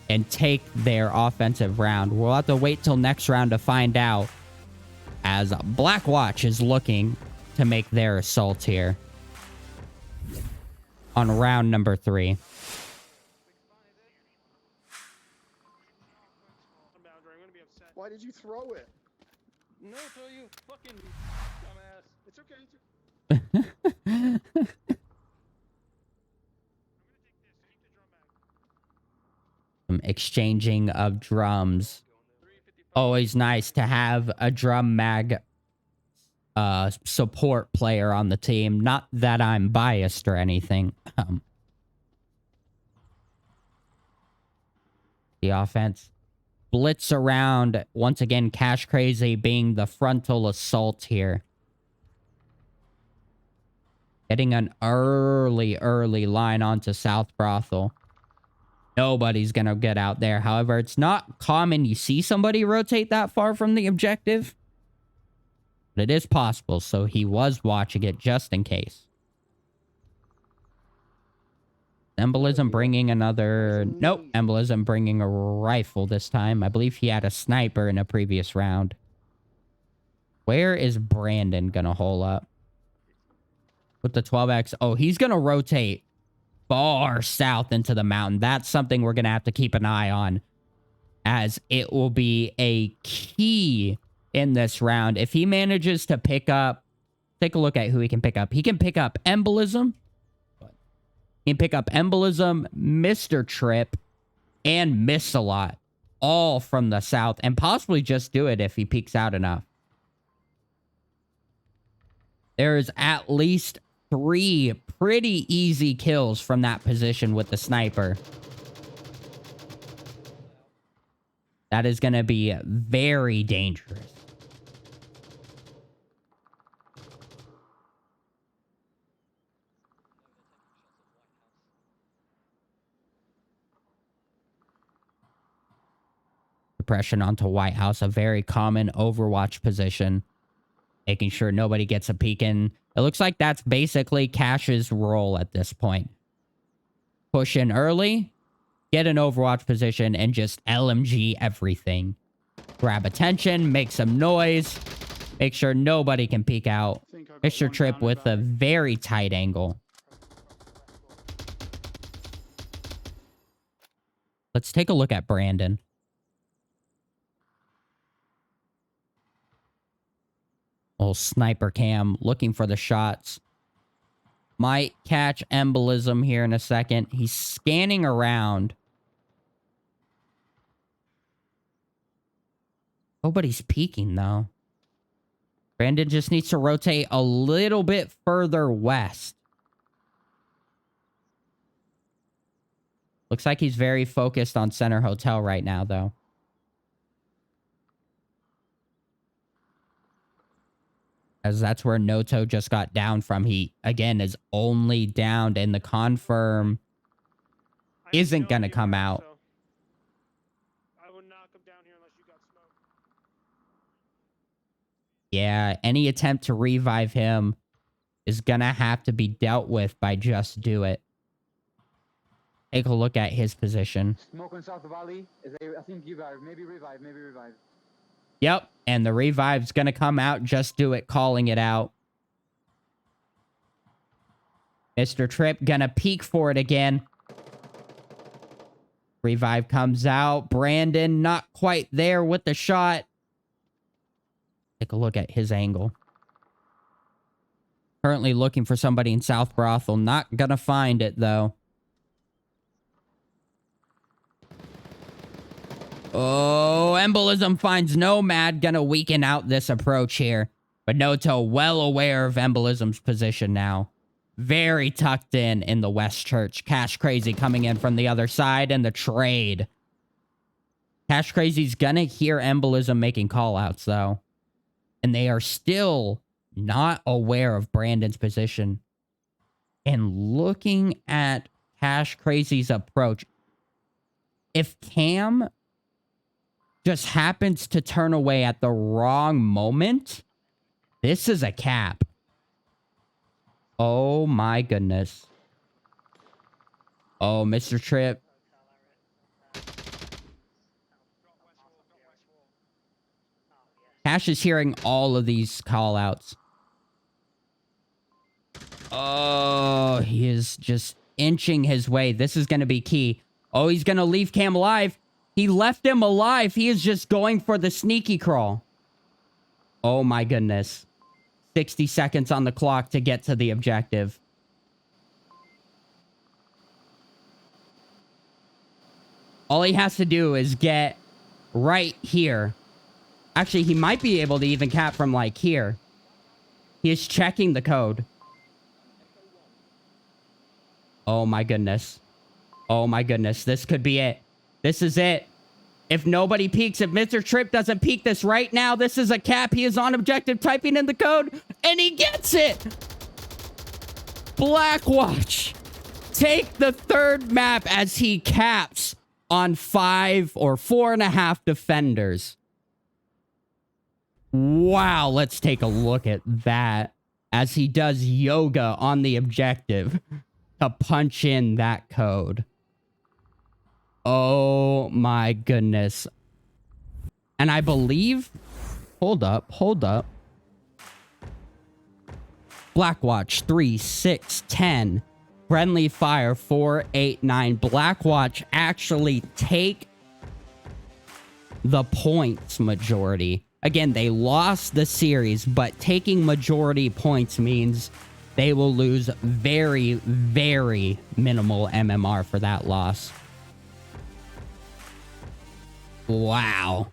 and take their offensive round? We'll have to wait till next round to find out, as Blackwatch is looking to make their assault here on round number 3. Why did you throw it? No, throw you fucking dumbass. It's okay. Some exchanging of drums. Always nice to have a drum mag support player on the team. Not that I'm biased or anything. The offense blitz around. Once again, Cash Crazy being the frontal assault here. Getting an early line onto South Brothel. Nobody's gonna get out there. However, it's not common you see somebody rotate that far from the objective. But it is possible, so he was watching it just in case. Embolism bringing another... Nope. Embolism bringing a rifle this time. I believe he had a sniper in a previous round. Where is Brandon gonna hole up? with the 12x. Oh, he's going to rotate far south into the mountain. That's something we're going to have to keep an eye on, as it will be a key in this round. If he manages to pick up, take a look at who he can pick up. He can pick up Embolism. He can pick up Embolism, Mr. Trip, and Miss a Lot, all from the south, and possibly just do it if he peeks out enough. There's at least 3 pretty easy kills from that position with the sniper. That is going to be very dangerous. Suppression onto White House, a very common Overwatch position. Making sure nobody gets a peek in. It looks like that's basically Cash's role at this point. Push in early, get an Overwatch position, and just LMG everything. Grab attention, make some noise, make sure nobody can peek out. I think I got Mr. one Trip down with a about- very tight angle. Let's take a look at Brandon. Old sniper cam, looking for the shots. Might catch Embolism here in a second. He's scanning around. Nobody's peeking, though. Brandon just needs to rotate a little bit further west. Looks like he's very focused on Center Hotel right now, though. As that's where Noto just got down from. He, again, is only downed, and the confirm I have isn't no going to idea come where, out. so I would not come down here unless you got smoke. Yeah, any attempt to revive him is going to have to be dealt with by Just Do It. Take a look at his position. Smoke on South Valley. I think revive. Maybe revive. Maybe revive. Yep, and the revive's going to come out. Just Do It, calling it out. Mr. Trip going to peek for it again. Revive comes out. Brandon not quite there with the shot. Take a look at his angle. Currently looking for somebody in South Brothel. Not going to find it, though. Oh, Embolism finds Nomad. Gonna weaken out this approach here. But Noto well aware of Embolism's position now. Very tucked in the West Church. Cash Crazy coming in from the other side, and the trade. Cash Crazy's gonna hear Embolism making callouts, though. And they are still not aware of Brandon's position. And looking at Cash Crazy's approach, if Cam just happens to turn away at the wrong moment, this is a cap. Oh my goodness. Oh, Mr. Trip. Cash is hearing all of these call outs. Oh, he is just inching his way. This is going to be key. Oh, he's going to leave Cam alive. He left him alive. He is just going for the sneaky crawl. Oh my goodness. 60 seconds on the clock to get to the objective. All he has to do is get right here. Actually, he might be able to even cap from like here. He is checking the code. Oh my goodness. Oh my goodness. This could be it. This is it. If nobody peeks, if Mr. Trip doesn't peek this right now, this is a cap. He is on objective typing in the code, and he gets it. Blackwatch. Take the third map as he caps on 5 or 4.5 defenders. Wow, let's take a look at that as he does yoga on the objective to punch in that code. Oh my goodness. And I believe... Hold up. Blackwatch 3, 6, 10. FriendlyFire 4, 8, 9. Blackwatch actually take the points majority. Again, they lost the series, but taking majority points means they will lose very, very minimal MMR for that loss. Wow.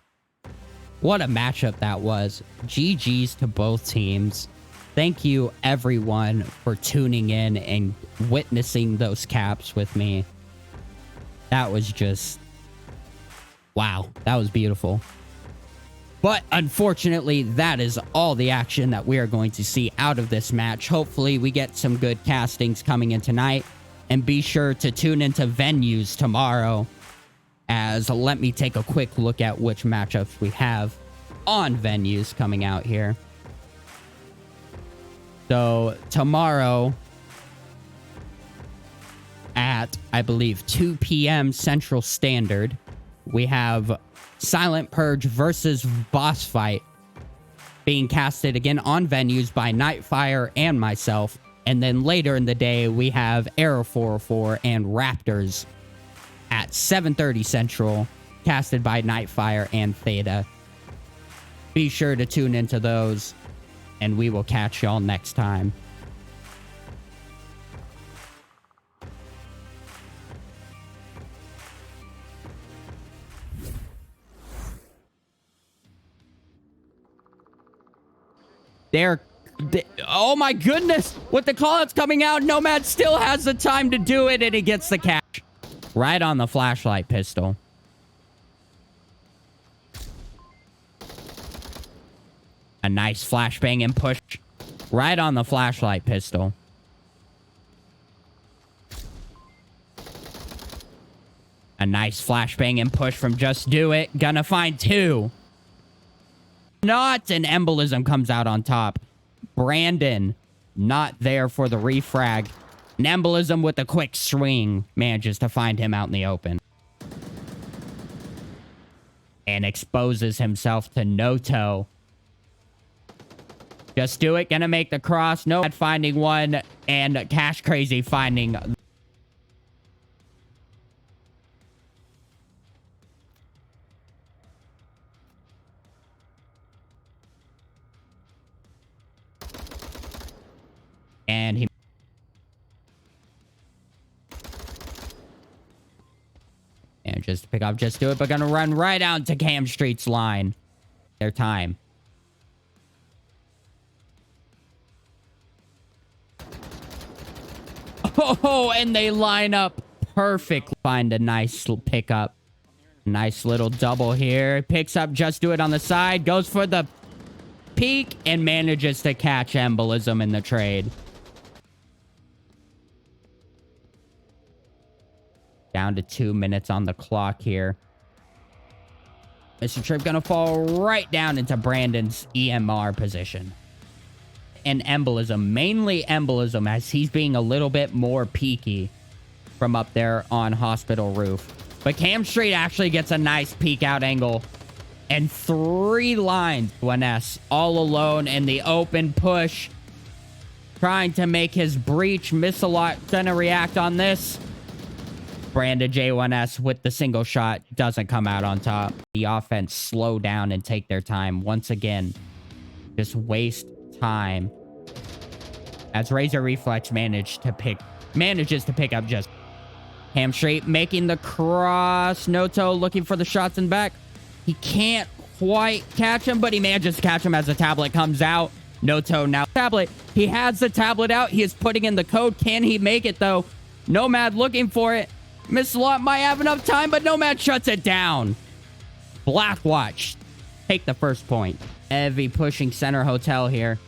What a matchup that was. GG's to both teams. Thank you, everyone, for tuning in and witnessing those caps with me. That was just... wow, that was beautiful. But unfortunately, that is all the action that we are going to see out of this match. Hopefully, we get some good castings coming in tonight. And be sure to tune into Venues tomorrow. As let me take a quick look at which matchups we have on Venues coming out here. So tomorrow at, I believe, 2 p.m. Central Standard, we have Silent Purge versus Boss Fight being casted again on Venues by Nightfire and myself. And then later in the day, we have Arrow 404 and Raptors at 7:30 Central, casted by Nightfire and Theta. Be sure to tune into those, and we will catch y'all next time. Oh my goodness! With the callouts coming out, Nomad still has the time to do it, and he gets the catch. Right on the flashlight pistol. A nice flashbang and push. Right on the flashlight pistol. A nice flashbang and push from Just Do It. Gonna find two. Not an embolism comes out on top. Brandon, not there for the refrag. An embolism with a quick swing manages to find him out in the open. And exposes himself to Noto. Just Do It, gonna make the cross. No, finding one, and Cash Crazy finding... and he... and just pick up Just Do It, but gonna run right out to Cam Street's line. Their time. Oh, and they line up perfect. Find a nice pickup. Nice little double here. Picks up Just Do It on the side. Goes for the peek and manages to catch embolism in the trade. Down to 2 minutes on the clock here. Mr. Trip gonna fall right down into Brandon's EMR position. And embolism, mainly embolism, as he's being a little bit more peaky from up there on hospital roof. But Cam Street actually gets a nice peek out angle. And 3 lines. 1S all alone in the open push. Trying to make his breach. Miss a lot. Gonna react on this. Brandon J1S with the single shot doesn't come out on top. The offense slow down and take their time once again. Just waste time. As Razor Reflex manages to pick up Just Cam Street making the cross. Noto looking for the shots in back. He can't quite catch him, but he manages to catch him as the tablet comes out. Noto now tablet. He has the tablet out. He is putting in the code. Can he make it though? Nomad looking for it. Miss Lot might have enough time, but Nomad shuts it down. Blackwatch take the first point. Heavy pushing center hotel here.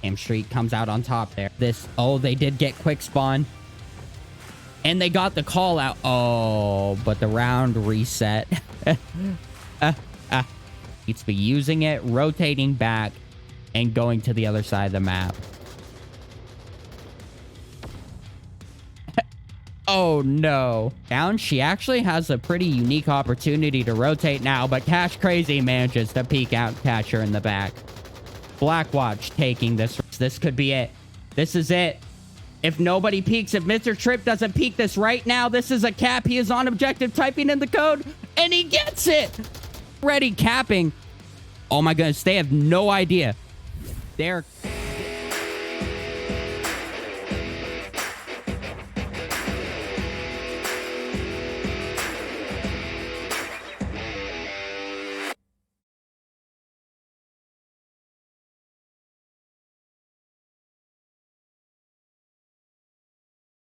Cam Street comes out on top there. Oh, they did get quick spawn. And they got the call out. Oh, but the round reset. Needs to be using it, rotating back, and going to the other side of the map. Oh, no. Down, she actually has a pretty unique opportunity to rotate now, but Cash Crazy manages to peek out, catch her in the back. Blackwatch taking this. This could be it. This is it. If nobody peeks, if Mr. Tripp doesn't peek this right now, this is a cap. He is on objective, typing in the code, and he gets it. Ready capping. Oh my goodness, they have no idea. They're